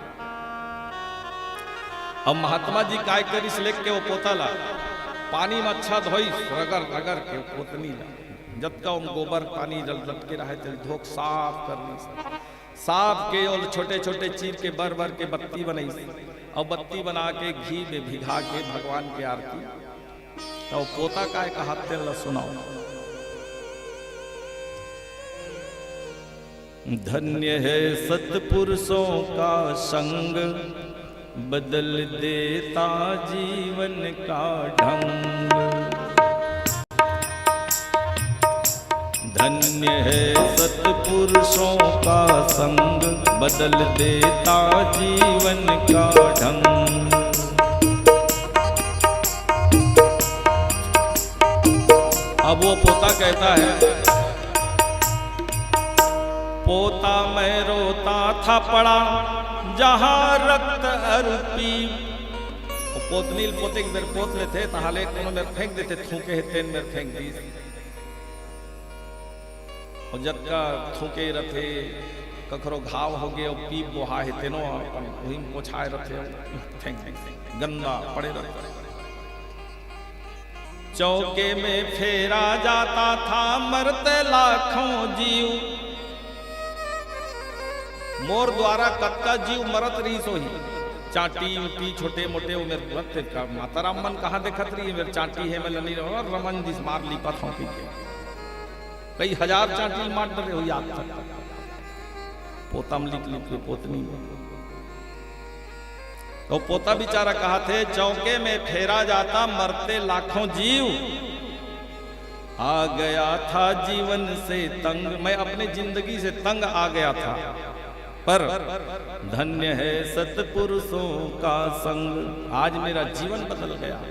A: अब महात्मा जी काय करिस लेके के वो पोता ला पानी में अच्छा धोई रगर रगर के पोतनी ला, जब का गोबर पानी लटके रहे धोक साफ करनी, साफ के और छोटे छोटे चीर के बर बर के बत्ती बनाई, और बत्ती बना के घी में भिगा के भगवान की आरती। तो पोता का एक हाथ ला सुनाओ। धन्य है सत्पुरुषों का संग, बदल देता जीवन का ढंग। धन्य है सत्पुरुषों का संग, बदल देता जीवन का ढंग। अब वो पोता कहता है, पोता मैं रोता था पड़ा जहां रक्त अरूपी। पोतनील पोते के मेरे पोत में थे तहाले कोनो मेरे फेंक देते थूके हेतेन मेरे फेंक दी और जब का थूके रथे कखरो घाव हो गए और पीप बोहा हेतेनो अपन वही पोछाए रथे फेंक गंदा पड़े रहे। चौके में फेरा जाता था मरते लाखों जीव, मोर द्वारा कत्का जीव मरत रही सोही। चाटी उटी छोटे मोटे मेरे माता राम मन कहाँ देखत रही है, मेरे चाटी है मैं लनी रहो रमन जिस मार लिपत हूँ पी के कई हजार चाटी मार डरे हो याद तक पोता में लिख लिख के पोतनी तो पोता बेचारा कहा थे, चौके में फेरा जाता मरते लाखों जीव, आ गया था जीवन से तंग, मैं अपने जिंदगी से तंग आ गया था, पर धन्य है सतपुरुषों का संग, आज मेरा जीवन बदल गया।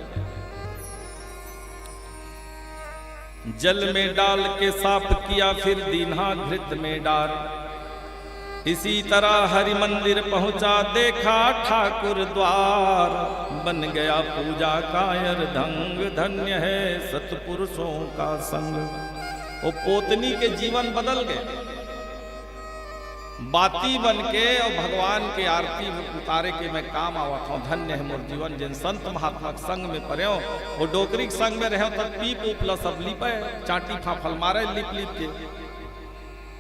A: जल में डाल के साफ किया फिर दीन्हा घृत में डाल, इसी तरह हरि मंदिर पहुंचा देखा ठाकुर द्वार, बन गया पूजा कायर ढंग, धन्य है सतपुरुषों का संग। वो पोतनी के जीवन बदल गए, बाती बन के और भगवान के आरती उतारे के मैं काम आवा था, धन्य है मोर जीवन जिन संत महात्मा के संग में पढ़े वो डोकरी के संग में रहे तब पीप उपला सब लिपे चाटी फाफल मारे लिप लिप के,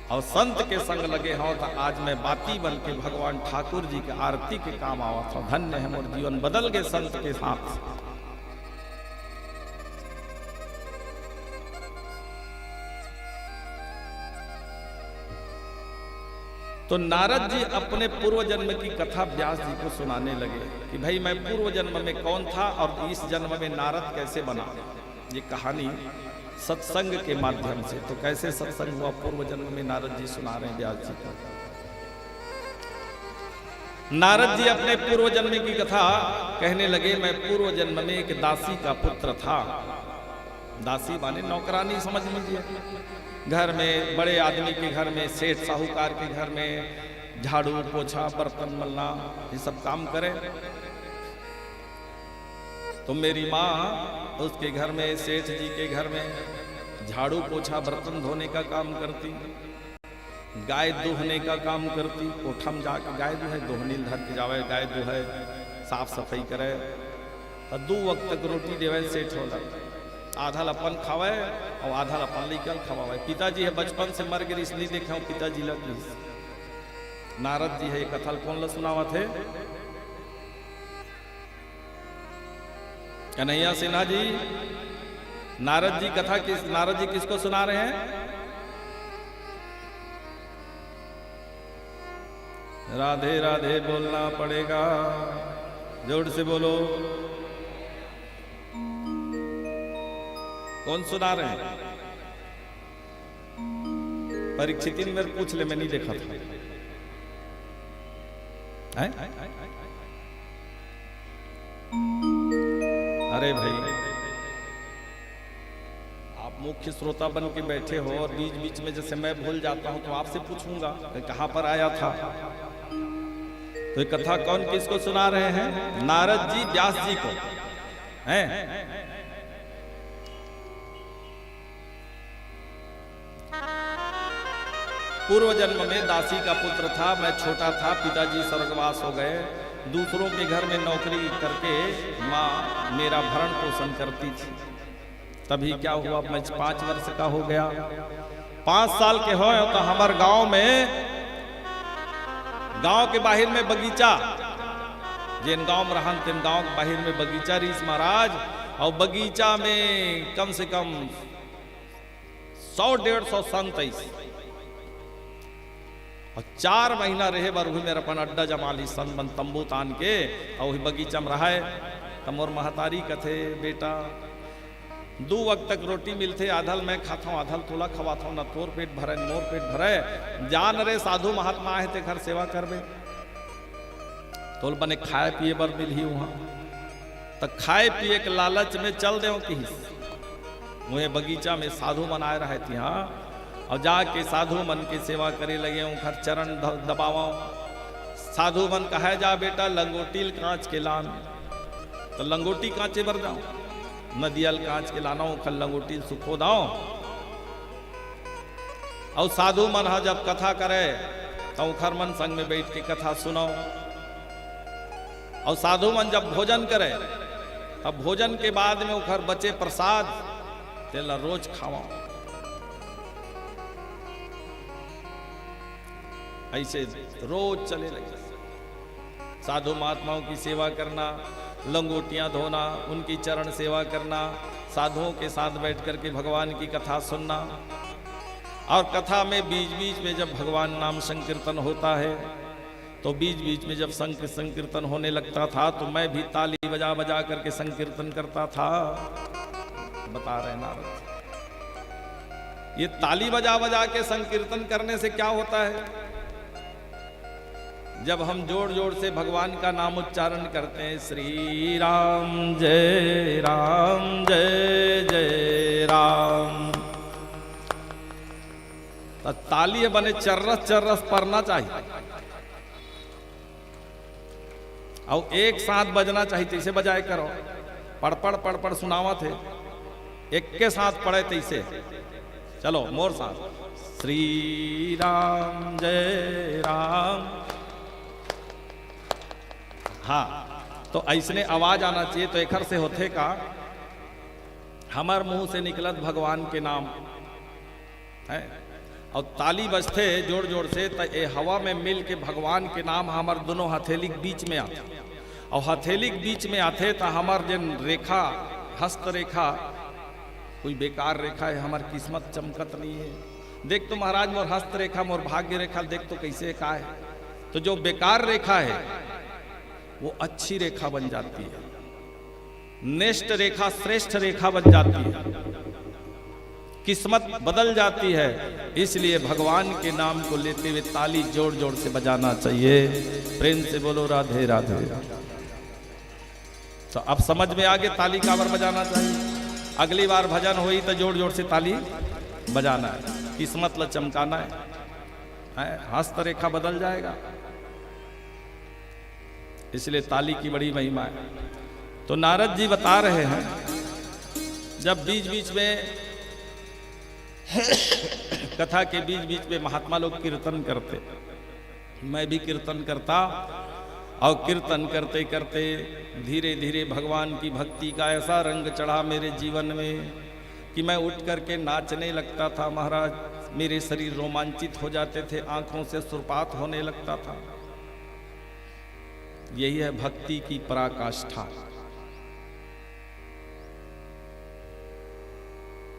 A: और संत के संग लगे हो तो आज मैं बाती बन के भगवान ठाकुर जी के आरती के काम आवा था, धन्य है मोर जीवन बदल गए संत के साथ। तो नारद जी अपने पूर्व जन्म की कथा व्यास जी को सुनाने लगे कि भाई मैं पूर्व जन्म में कौन था और इस जन्म में नारद कैसे बना। ये कहानी सत्संग के माध्यम से, तो कैसे सत्संग हुआ पूर्व जन्म में नारद जी सुना रहे हैं व्यास जी का। नारद जी अपने पूर्व जन्म की कथा कहने लगे, मैं पूर्व जन्म में एक दासी का पुत्र था। दासी माने नौकरानी समझ लीजिए, घर में बड़े आदमी के घर में, सेठ साहूकार के घर में झाड़ू पोछा बर्तन मलना ये सब काम करे। तो मेरी माँ उसके घर में, सेठ जी के घर में झाड़ू पोछा बर्तन धोने का काम करती, गाय दूहने का काम करती, कोठा में जाकर गाय दुहे दोहनील धर के जावे, गाय दुहे साफ सफाई करे, तो 2 वक्त तक रोटी देवे सेठ होला, आधा अपन खावे और आधा अपन लेकर खवावे। पिताजी है बचपन से मर गए इसलिए देखे पिताजी लग। नारद जी है कथल कौन ला सुनावा थे, कन्हैया सिन्हा जी। नारद जी कथा नारद जी किसको सुना रहे हैं? राधे राधे बोलना पड़ेगा, जोर से बोलो। कौन सुना रहे हैं? परीक्षित ने मेरे पूछ ले, मैं नहीं देखा था। है? अरे भाई आप मुख्य श्रोता बन के बैठे हो और बीच बीच में जैसे मैं भूल जाता हूं तो आपसे पूछूंगा कि कहां पर आया था। तो ये कथा कौन किसको सुना रहे हैं? नारद जी व्यास जी को हैं। पूर्व जन्म में दासी का पुत्र था, मैं छोटा था, पिताजी स्वर्गवास हो गए, दूसरों के घर में नौकरी करके माँ मेरा भरण पोषण करती थी। तभी क्या हुआ, मैं 5 वर्ष का हो गया, 5 साल के हो तो हमारे गांव के बाहर में बगीचा, जिन गांव में रहन तिन गांव के बाहर में बगीचा रहीस महाराज, और बगीचा में कम से कम 100-150 संत ऐसे, और 4 महीना रहे बार वही मेरा अपन अड्डा जमा ली सन बन तंबू तान के, और वही बगीचा में रहा है। तमोर महतारी कथे बेटा 2 वक्त तक रोटी मिलते, आधल मैं खाता हूँ आधल तोला खवाता हूँ, न तोर पेट भरे न मोर पेट भरे, जान रे साधु महात्मा आए थे घर सेवा करबे, तोल बने खाए पिए बर मिल ही वहां, तो खाए पिए के लालच में चल दे कि मुझे बगीचा में साधु मन आए रहे थी। हाँ, और जाके साधु मन की सेवा करे लगे हूँ, घर चरण दबावा। साधु मन कहा जा बेटा लंगोटी कांच के लान, तो लंगोटी कांचे भर जाओ, नदियल कांच के लाना खल लंगोटी सुखो दाओ। और साधु मन हा जब कथा करे तो खर मन संग में बैठ के कथा सुनाओ। और साधु मन जब भोजन करे तब भोजन के बाद में उखर बचे प्रसाद तेला रोज खावाओ। ऐसे रोज चले लगे। साधु महात्माओं की सेवा करना, लंगोटियां धोना, उनकी चरण सेवा करना, साधुओं के साथ बैठ करके भगवान की कथा सुनना। और कथा में बीच बीच में जब भगवान नाम संकीर्तन होता है तो बीच बीच में जब संकीर्तन होने लगता था तो मैं भी ताली बजा बजा करके संकीर्तन करता था। बता रहे नारद, ये ताली बजा बजा के संकीर्तन करने से क्या होता है? जब हम जोर जोर से भगवान का नाम उच्चारण करते हैं, श्री राम जय जय राम, तो ताली बने चर्रस चर्रस पड़ना चाहिए और एक साथ बजना चाहिए। तैसे बजाए करो, पढ़ पढ़ सुनावा थे, एक के साथ पढ़े तैसे। चलो मोर साथ, श्री राम जय राम। हाँ, तो ऐसने आवाज आना चाहिए। तो एकर से होते का हमार मुंह से निकलत भगवान के नाम है और ताली बजते जोर जोर से, तो ये हवा में मिल के भगवान के नाम हमार दोनों हथेली के बीच में आते और हथेली के बीच में आते तो हमार जन रेखा हस्त रेखा कोई बेकार रेखा है, हमार किस्मत चमकत नहीं है। देख तो महाराज मोर हस्त रेखा मोर भाग्य रेखा देख तो कैसे का है। तो जो बेकार रेखा है वो अच्छी रेखा बन जाती है, नेष्ट रेखा श्रेष्ठ रेखा बन जाती है, किस्मत बदल जाती है। इसलिए भगवान के नाम को लेते हुए ताली जोर जोर से बजाना चाहिए। प्रेम से बोलो राधे राधे। तो अब समझ में आगे ताली काबर बजाना चाहिए। अगली बार भजन हुई तो जोर जोर से ताली बजाना है, किस्मत ल चमकाना है, हस्त रेखा बदल जाएगा। इसलिए ताली की बड़ी महिमा है। तो नारद जी बता रहे हैं, जब बीच बीच में कथा के बीच बीच में महात्मा लोग कीर्तन करते, मैं भी कीर्तन करता और कीर्तन करते करते धीरे धीरे भगवान की भक्ति का ऐसा रंग चढ़ा मेरे जीवन में कि मैं उठ करके नाचने लगता था महाराज। मेरे शरीर रोमांचित हो जाते थे, आंखों से सुरपात होने लगता था। यही है भक्ति की पराकाष्ठा।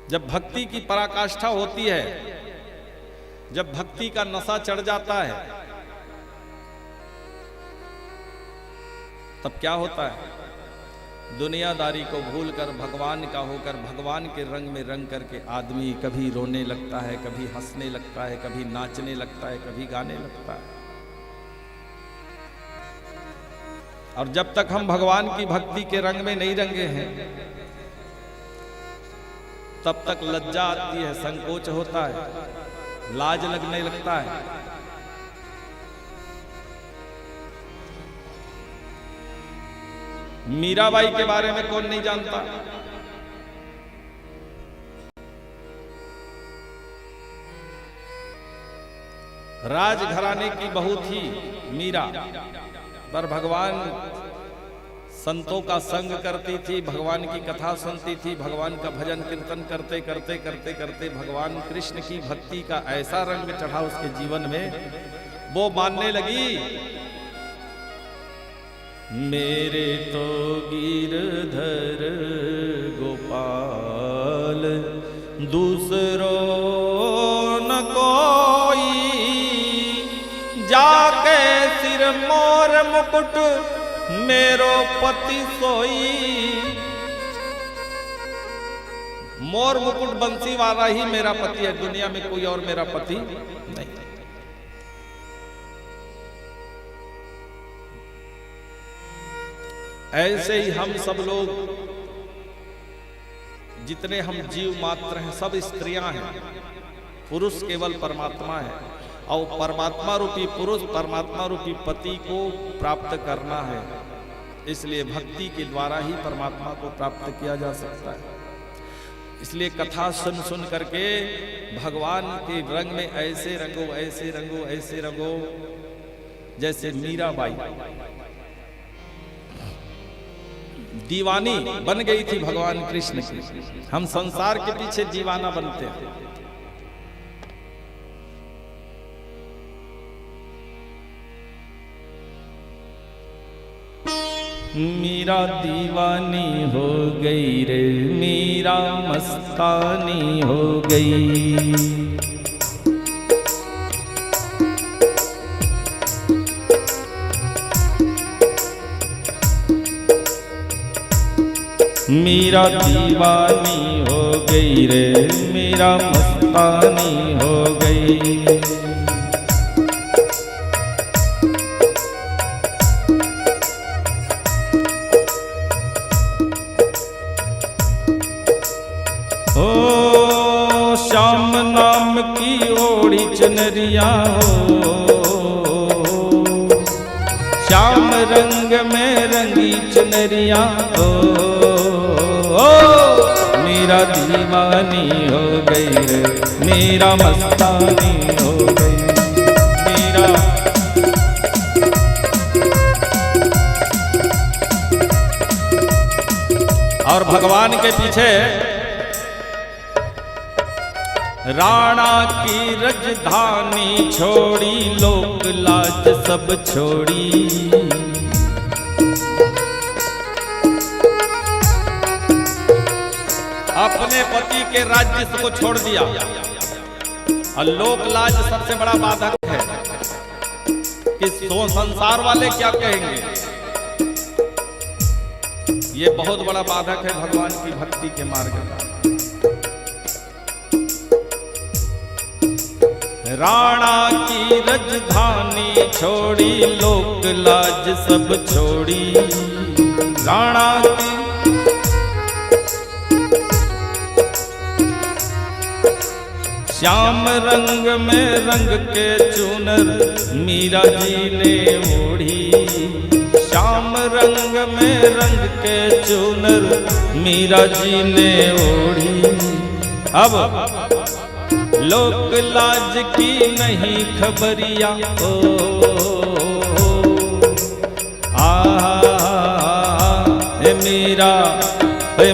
A: जब भक्ति की पराकाष्ठा होती है, जब भक्ति का नशा चढ़ जाता है, तब क्या होता है? दुनियादारी को भूलकर भगवान का होकर भगवान के रंग में रंग करके आदमी कभी रोने लगता है, कभी हंसने लगता है, कभी नाचने लगता है, कभी गाने लगता है। और जब तक हम भगवान की भक्ति के रंग में नहीं रंगे हैं तब तक लज्जा आती है, संकोच होता है, लाज लगने लगता है। मीराबाई के बारे में कौन नहीं जानता? राजघराने की बहू थी मीरा, पर भगवान संतों का संग करती थी, भगवान की कथा सुनती थी, भगवान का भजन कीर्तन करते करते करते करते भगवान कृष्ण की भक्ति का ऐसा रंग चढ़ा उसके जीवन में, वो मानने लगी मेरे तो गिरधर गोपाल दूसरो न कोई, जाके सिर मोर मुकुट मेरो पति सोई। मोर मुकुट बंसी वाला ही मेरा पति है, दुनिया में कोई और मेरा पति नहीं। ऐसे ही हम सब लोग जितने हम जीव मात्र हैं सब स्त्रियां हैं, पुरुष केवल परमात्मा है। और परमात्मा रूपी पुरुष परमात्मा रूपी पति को प्राप्त करना है, इसलिए भक्ति के द्वारा ही परमात्मा को प्राप्त किया जा सकता है। इसलिए कथा सुन सुन करके भगवान के रंग में ऐसे रंगो ऐसे रंगो ऐसे रंगो, जैसे मीराबाई दीवानी बन गई थी भगवान कृष्ण की। हम संसार के पीछे दीवाना बनते हैं। मीरा दीवानी हो गई रे, मीरा मस्तानी हो गई। मीरा दीवानी हो गई रे, मीरा मस्तानी हो गई। ओ श्याम नाम की ओढ़ी चुनरिया हो, श्याम रंग में रंगी चुनरिया हो। मीरा दीवानी हो गई रे, मीरा मस्तानी हो गई। मीरा और भगवान के पीछे राणा की राजधानी छोड़ी, लोक लाज सब छोड़ी। अपने पति के राज्य को छोड़ दिया, और लोक लाज सबसे बड़ा बाधक है कि संसार वाले क्या कहेंगे। ये बहुत बड़ा बाधक है भगवान की भक्ति के मार्ग का। राणा की राजधानी छोड़ी, लोक लाज सब छोड़ी। राणा की श्याम रंग में रंग के चूनर मीरा जी ने ओढ़ी। श्याम रंग में रंग के चूनर मीरा जी ने ओढ़ी। अब लोक लाज की नहीं खबरिया ओ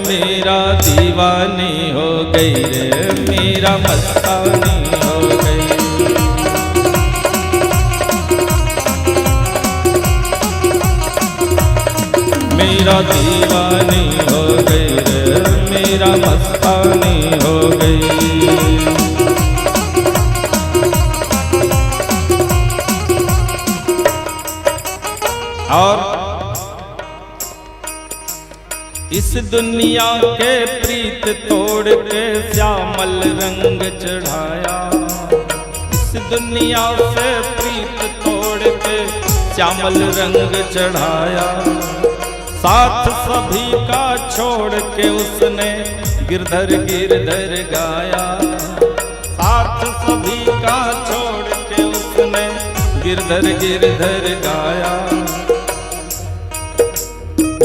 A: मेरा दीवानी हो गई रे, मेरा मस्तानी हो गई। मेरा दीवानी हो गई रे, मेरा मस्तानी हो गई। और इस दुनिया के प्रीत तोड़ के श्यामल रंग चढ़ाया। इस दुनिया से प्रीत तोड़ के श्यामल रंग चढ़ाया। साथ सभी का छोड़ के उसने गिरधर गिरधर गाया। साथ सभी का छोड़ के उसने गिरधर गिरधर गाया।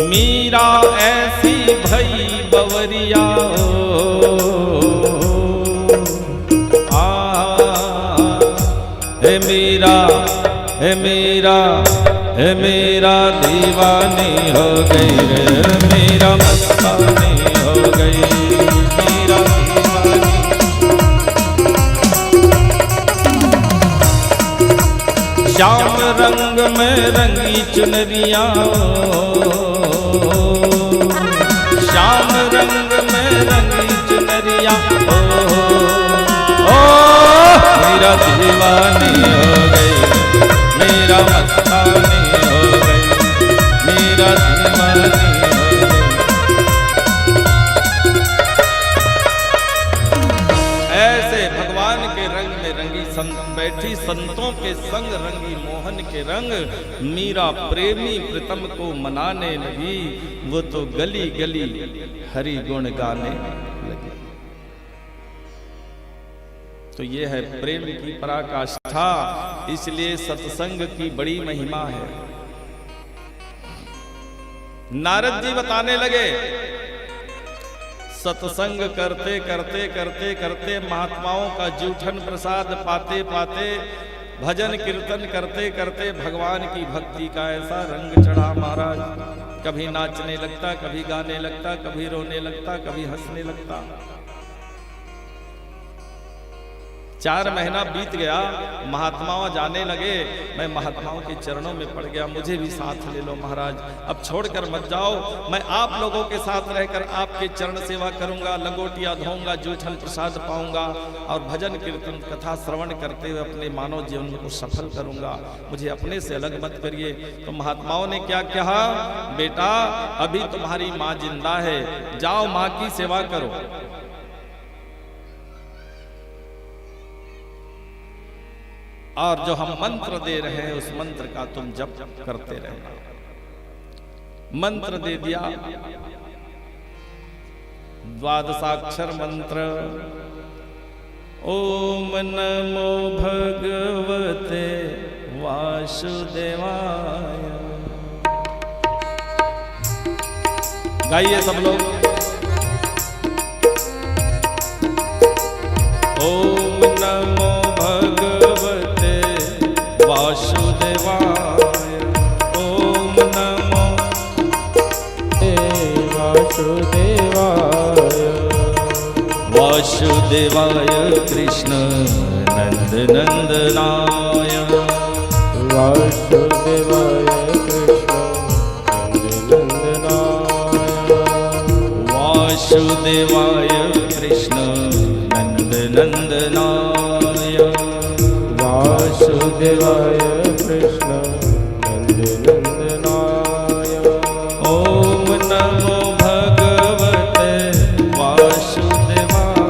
A: मीरा ऐसी भई बवरिया हे मीरा हे मीरा हे मीरा दीवानी हो गई रे, मीरा मस्तानी हो गई। मीरा दीवानी श्याम रंग में रंगी चुनरिया, श्याम रंग में रंगी चुनरिया ओ मेरा दीवानी हो गई, मेरा मस्तानी हो गई, मेरा दीवानी हो गई। ऐसे भगवान के रंग में रंगी बैठी संतों के संग रंगी मोहन के रंग मीरा प्रेमी प्रीतम को मनाने लगी। वो तो गली गली हरि गुण गाने तो ये है प्रेम की पराकाष्ठा, इसलिए सत्संग की बड़ी महिमा है। नारद जी बताने लगे, सत्संग करते करते करते करते महात्माओं का जूठन प्रसाद पाते पाते, भजन कीर्तन करते करते भगवान की भक्ति का ऐसा रंग चढ़ा महाराज, कभी नाचने लगता, कभी गाने लगता, कभी रोने लगता, कभी हंसने लगता। 4 महीना बीत गया, महात्माओं जाने लगे, मैं महात्माओं के चरणों में पड़ गया, मुझे भी साथ ले लो महाराज, अब छोड़कर मत जाओ, मैं आप लोगों के साथ रहकर आपके चरण सेवा करूंगा, लंगोटिया धोऊंगा, जूठन प्रसाद पाऊंगा और भजन कीर्तन कथा श्रवण करते हुए अपने मानव जीवन को सफल करूंगा, मुझे अपने से अलग मत करिए। तो महात्माओं ने क्या कहा, बेटा अभी तुम्हारी माँ जिंदा है, जाओ माँ की सेवा करो। और जो हम मंत्र दे रहे हैं उस मंत्र का तुम जप करते रहना। मंत्र दे दिया, 12 मंत्र, ओम नमो भगवते वासुदेवाय। गाइए सब लोग, ओम नमो भगवते वासुदेवाय, ओम नमो वासुदेवाय, वासुदेवाय कृष्ण नंद नंदनाय,
B: वासुदेवाय कृष्ण नंदनाय,
A: वासुदेवाय कृष्ण नंद नंदनाय,
B: वासुदेवाय कृष्ण नंद नंदनाय।
A: ओम नमो भगवते वासुदेवाय,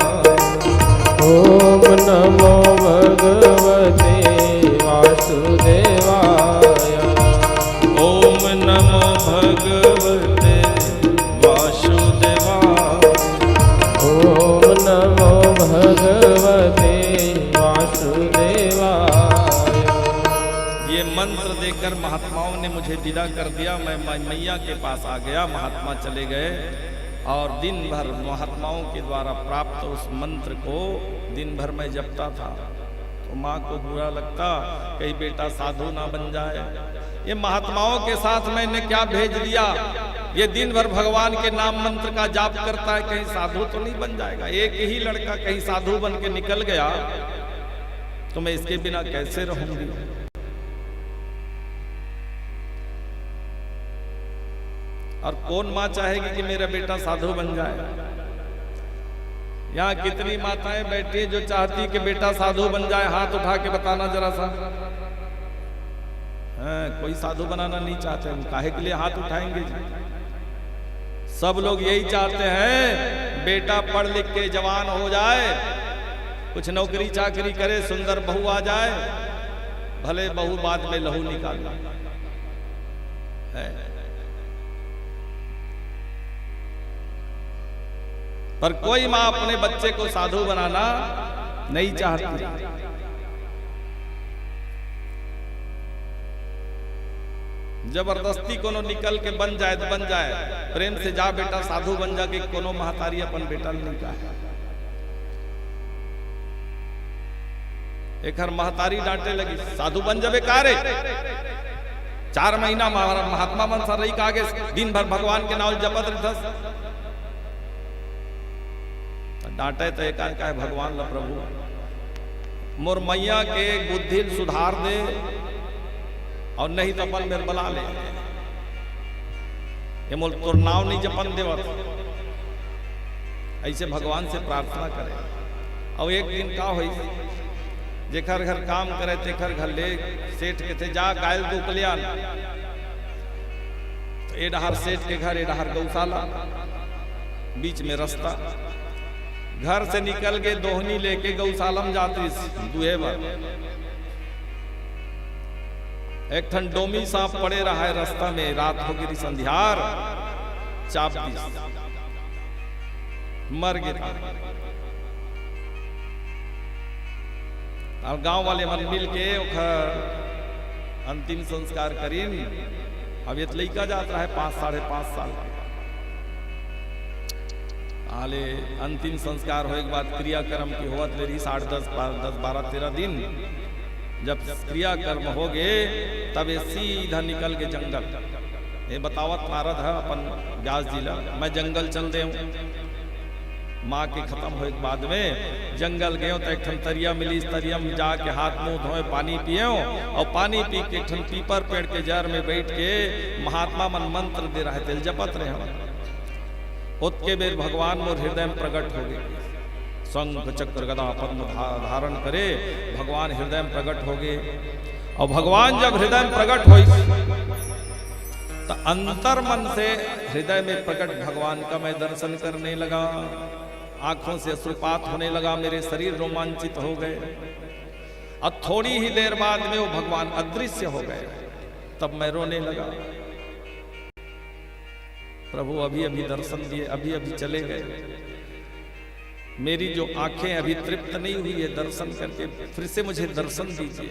B: ओम नमो भगवते वासुदेवाय,
A: ओम नमो भगवते वासुदेवाय,
B: ओम नमो भगवते वासुदेवाय।
A: ये मंत्र देकर महात्माओं ने मुझे विदा कर दिया। मैं मैया के पास आ गया, महात्मा चले गए और दिन भर महात्माओं के द्वारा प्राप्त उस मंत्र को दिन भर मैं जपता था। तो माँ को बुरा लगता, कहीं बेटा साधु ना बन जाए। ये महात्माओं के साथ मैंने क्या भेज दिया, ये दिन भर भगवान के नाम मंत्र का जाप करता है, कहीं साधु तो नहीं बन जाएगा। एक ही लड़का कहीं साधु बन के निकल गया तो मैं इसके बिना कैसे रहूंगी। और कौन माँ चाहेगी कि मेरा बेटा साधु बन जाए। यहाँ कितनी माताएं बैठी जो चाहती कि बेटा साधु बन जाए, हाथ उठा के बताना जरा सा। कोई साधु बनाना नहीं चाहते, हम काहे के लिए हाथ उठाएंगे जी। सब लोग यही चाहते हैं बेटा पढ़ लिख के जवान हो जाए, कुछ नौकरी चाकरी करे, सुंदर बहू आ जाए, भले बहू बाद में लहू निकालना है। पर कोई माँ अपने बच्चे को साधु बनाना नहीं चाहती। जबरदस्ती कोनो निकल के बन जाए तो बन जाए, प्रेम से जा बेटा साधु बन जा के कोनो महतारी अपन बेटा नहीं कहा। एक हर महतारी डांटे लगी, साधु बन जाबे कारे, 4 महीना महात्मा मनसा रही का आगे दिन भर भगवान के नाम जपत रही। डांटे तो एक है भगवान ला प्रभु मोर मैया के बुद्धि सुधार दे, और नहीं तो अपन मेरे बला ले। ये मोल तोर नाव नहीं जपन देवत, ऐसे भगवान से प्रार्थना करे। और एक दिन का हुई, जेखर घर काम करे तेखर घर ले सेठ के थे जा गायल दुख लिया। तो ए डहार सेठ के घर, ए डहार गौशाला, बीच में रास्ता। घर से निकल के दोहनी लेके गौशाला में जाती दुहे बार। एक ठन डोमी सांप पड़े रहा है रास्ता में, रात हो गिरी संध्यार, चाप दी, मर गया। और गांव वाले मन मिल के ओखर अंतिम संस्कार करीन। अब ये लड़का जाता है 5 साढ़े 5 साल आले अंतिम संस्कार होने के बाद क्रियाक्रम की होवत ले रही 8 10 12 13 दिन। जब क्रियाकर्म हो गए तब ये सीधा निकल के जंगल। ये बतावत नारद है अपन व्यास जी ला, मैं जंगल चल दे माँ के खत्म होने के बाद में जंगल गए तो एक तरिया मिली, तरिया में जाके हाथ मुंह धोए पानी पिए और पानी पी के एक पीपर पेड़ के जड़ में बैठ के महात्मा मन मंत्र दे रहे थे, जपत रहे हम। उत्के बेर भगवान मोर हृदय में प्रकट हो गए, शंख चक्र गदा पद्म धारण करे भगवान हृदय में प्रकट हो गए। और भगवान जब हृदय में प्रकट हुई तो अंतर मन से हृदय में प्रकट भगवान का मैं दर्शन करने लगा। आंखों से अश्रुपात होने लगा, मेरे शरीर रोमांचित हो गए। अब थोड़ी ही देर बाद में वो भगवान अदृश्य हो गए। तब मैं रोने लगा, प्रभु अभी अभी दर्शन दिए, अभी अभी चले गए। मेरी जो आंखें अभी तृप्त नहीं हुई है दर्शन करके, फिर से मुझे दर्शन दीजिए।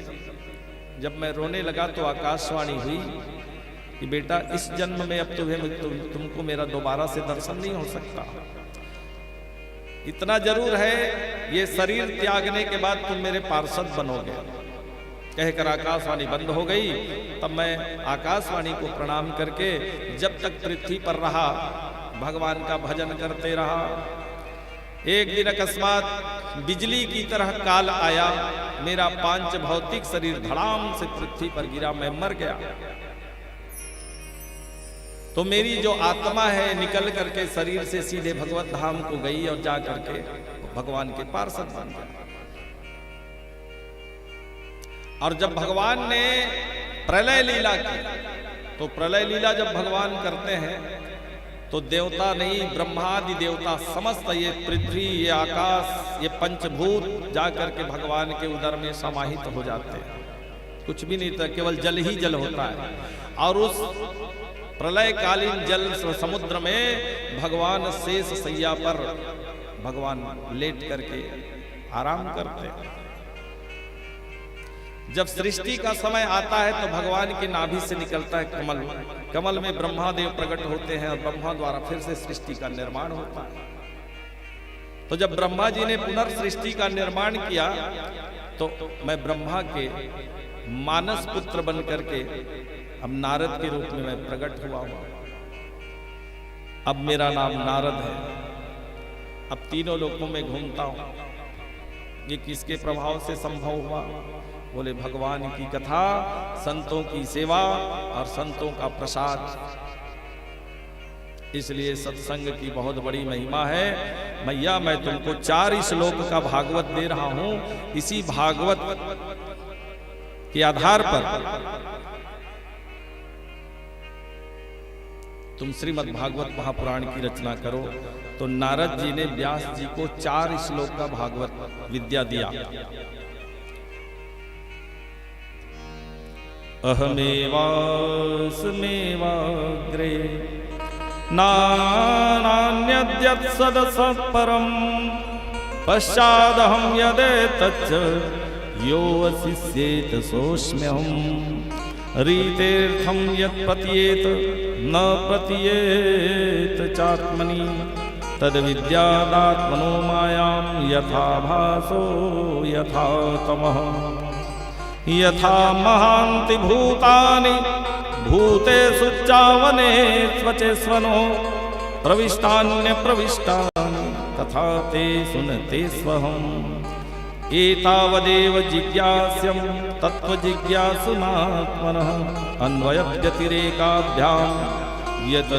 A: जब मैं रोने लगा तो आकाशवाणी हुई कि बेटा इस जन्म में अब तुमको मेरा दोबारा से दर्शन नहीं हो सकता। इतना जरूर है ये शरीर त्यागने के बाद तुम मेरे पार्षद बनोगे। कहकर आकाशवाणी बंद हो गई। तब मैं आकाशवाणी को प्रणाम करके जब तक पृथ्वी पर रहा भगवान का भजन करते रहा। एक दिन अकस्मात बिजली की तरह काल आया, मेरा पांच भौतिक शरीर धड़ाम से पृथ्वी पर गिरा, मैं मर गया। तो मेरी जो आत्मा है निकल करके शरीर से सीधे भगवत धाम को गई और जा करके भगवान के पार्षद बन गया। और जब भगवान ने प्रलय लीला की, तो प्रलय लीला जब भगवान करते हैं तो देवता नहीं, ब्रह्मादि देवता समस्त ये पृथ्वी, ये आकाश, ये पंचभूत जाकर के भगवान के उदर में समाहित हो जाते हैं। कुछ भी नहीं था, केवल जल ही जल होता है। और उस प्रलय कालीन जल समुद्र में भगवान शेष सैया पर भगवान लेट करके आराम करते हैं। जब सृष्टि का समय आता है तो भगवान की नाभि से निकलता है कमल, कमल में ब्रह्मा देव प्रकट होते हैं और ब्रह्मा द्वारा फिर से सृष्टि का निर्माण होता है। तो जब ब्रह्मा जी ने पुनर्सृष्टि का निर्माण किया तो मैं ब्रह्मा के मानस पुत्र बन करके अब नारद के रूप में मैं प्रकट हुआ हूं। अब मेरा नाम नारद है। अब तीनों लोकों में घूमता हूं। ये किसके प्रभाव से संभव हुआ? बोले भगवान की कथा, संतों की सेवा और संतों का प्रसाद। इसलिए सत्संग की बहुत बड़ी महिमा है। मैया मैं तुमको 4 श्लोक का भागवत दे रहा हूं। इसी भागवत के आधार पर तुम श्रीमद् भागवत महापुराण की रचना करो। तो नारद जी ने व्यास जी को 4 श्लोक का भागवत विद्या दिया। अहमेवास्मेवाग्रे नान्यद्यत् सदसत् परम् पश्चादहं यदेतच्च यो वसिष्येत सोऽस्म्यहम् रीतेऽर्थं यत् प्रतीयेत न प्रतीयेत चात्मनि तद्विद्यादात्मनो मायां यथा भासो यथा तमः यथा महान्ति भूतानि भूतेषु चावनेष्वचेष्वनो प्रविष्टान्य प्रविष्टानि तथा तेषु न तेष्वहम् एतावदेव जिज्ञास्यं तत्त्वजिज्ञासुनात्मनः अन्वयव्यतिरेकाभ्यां यत्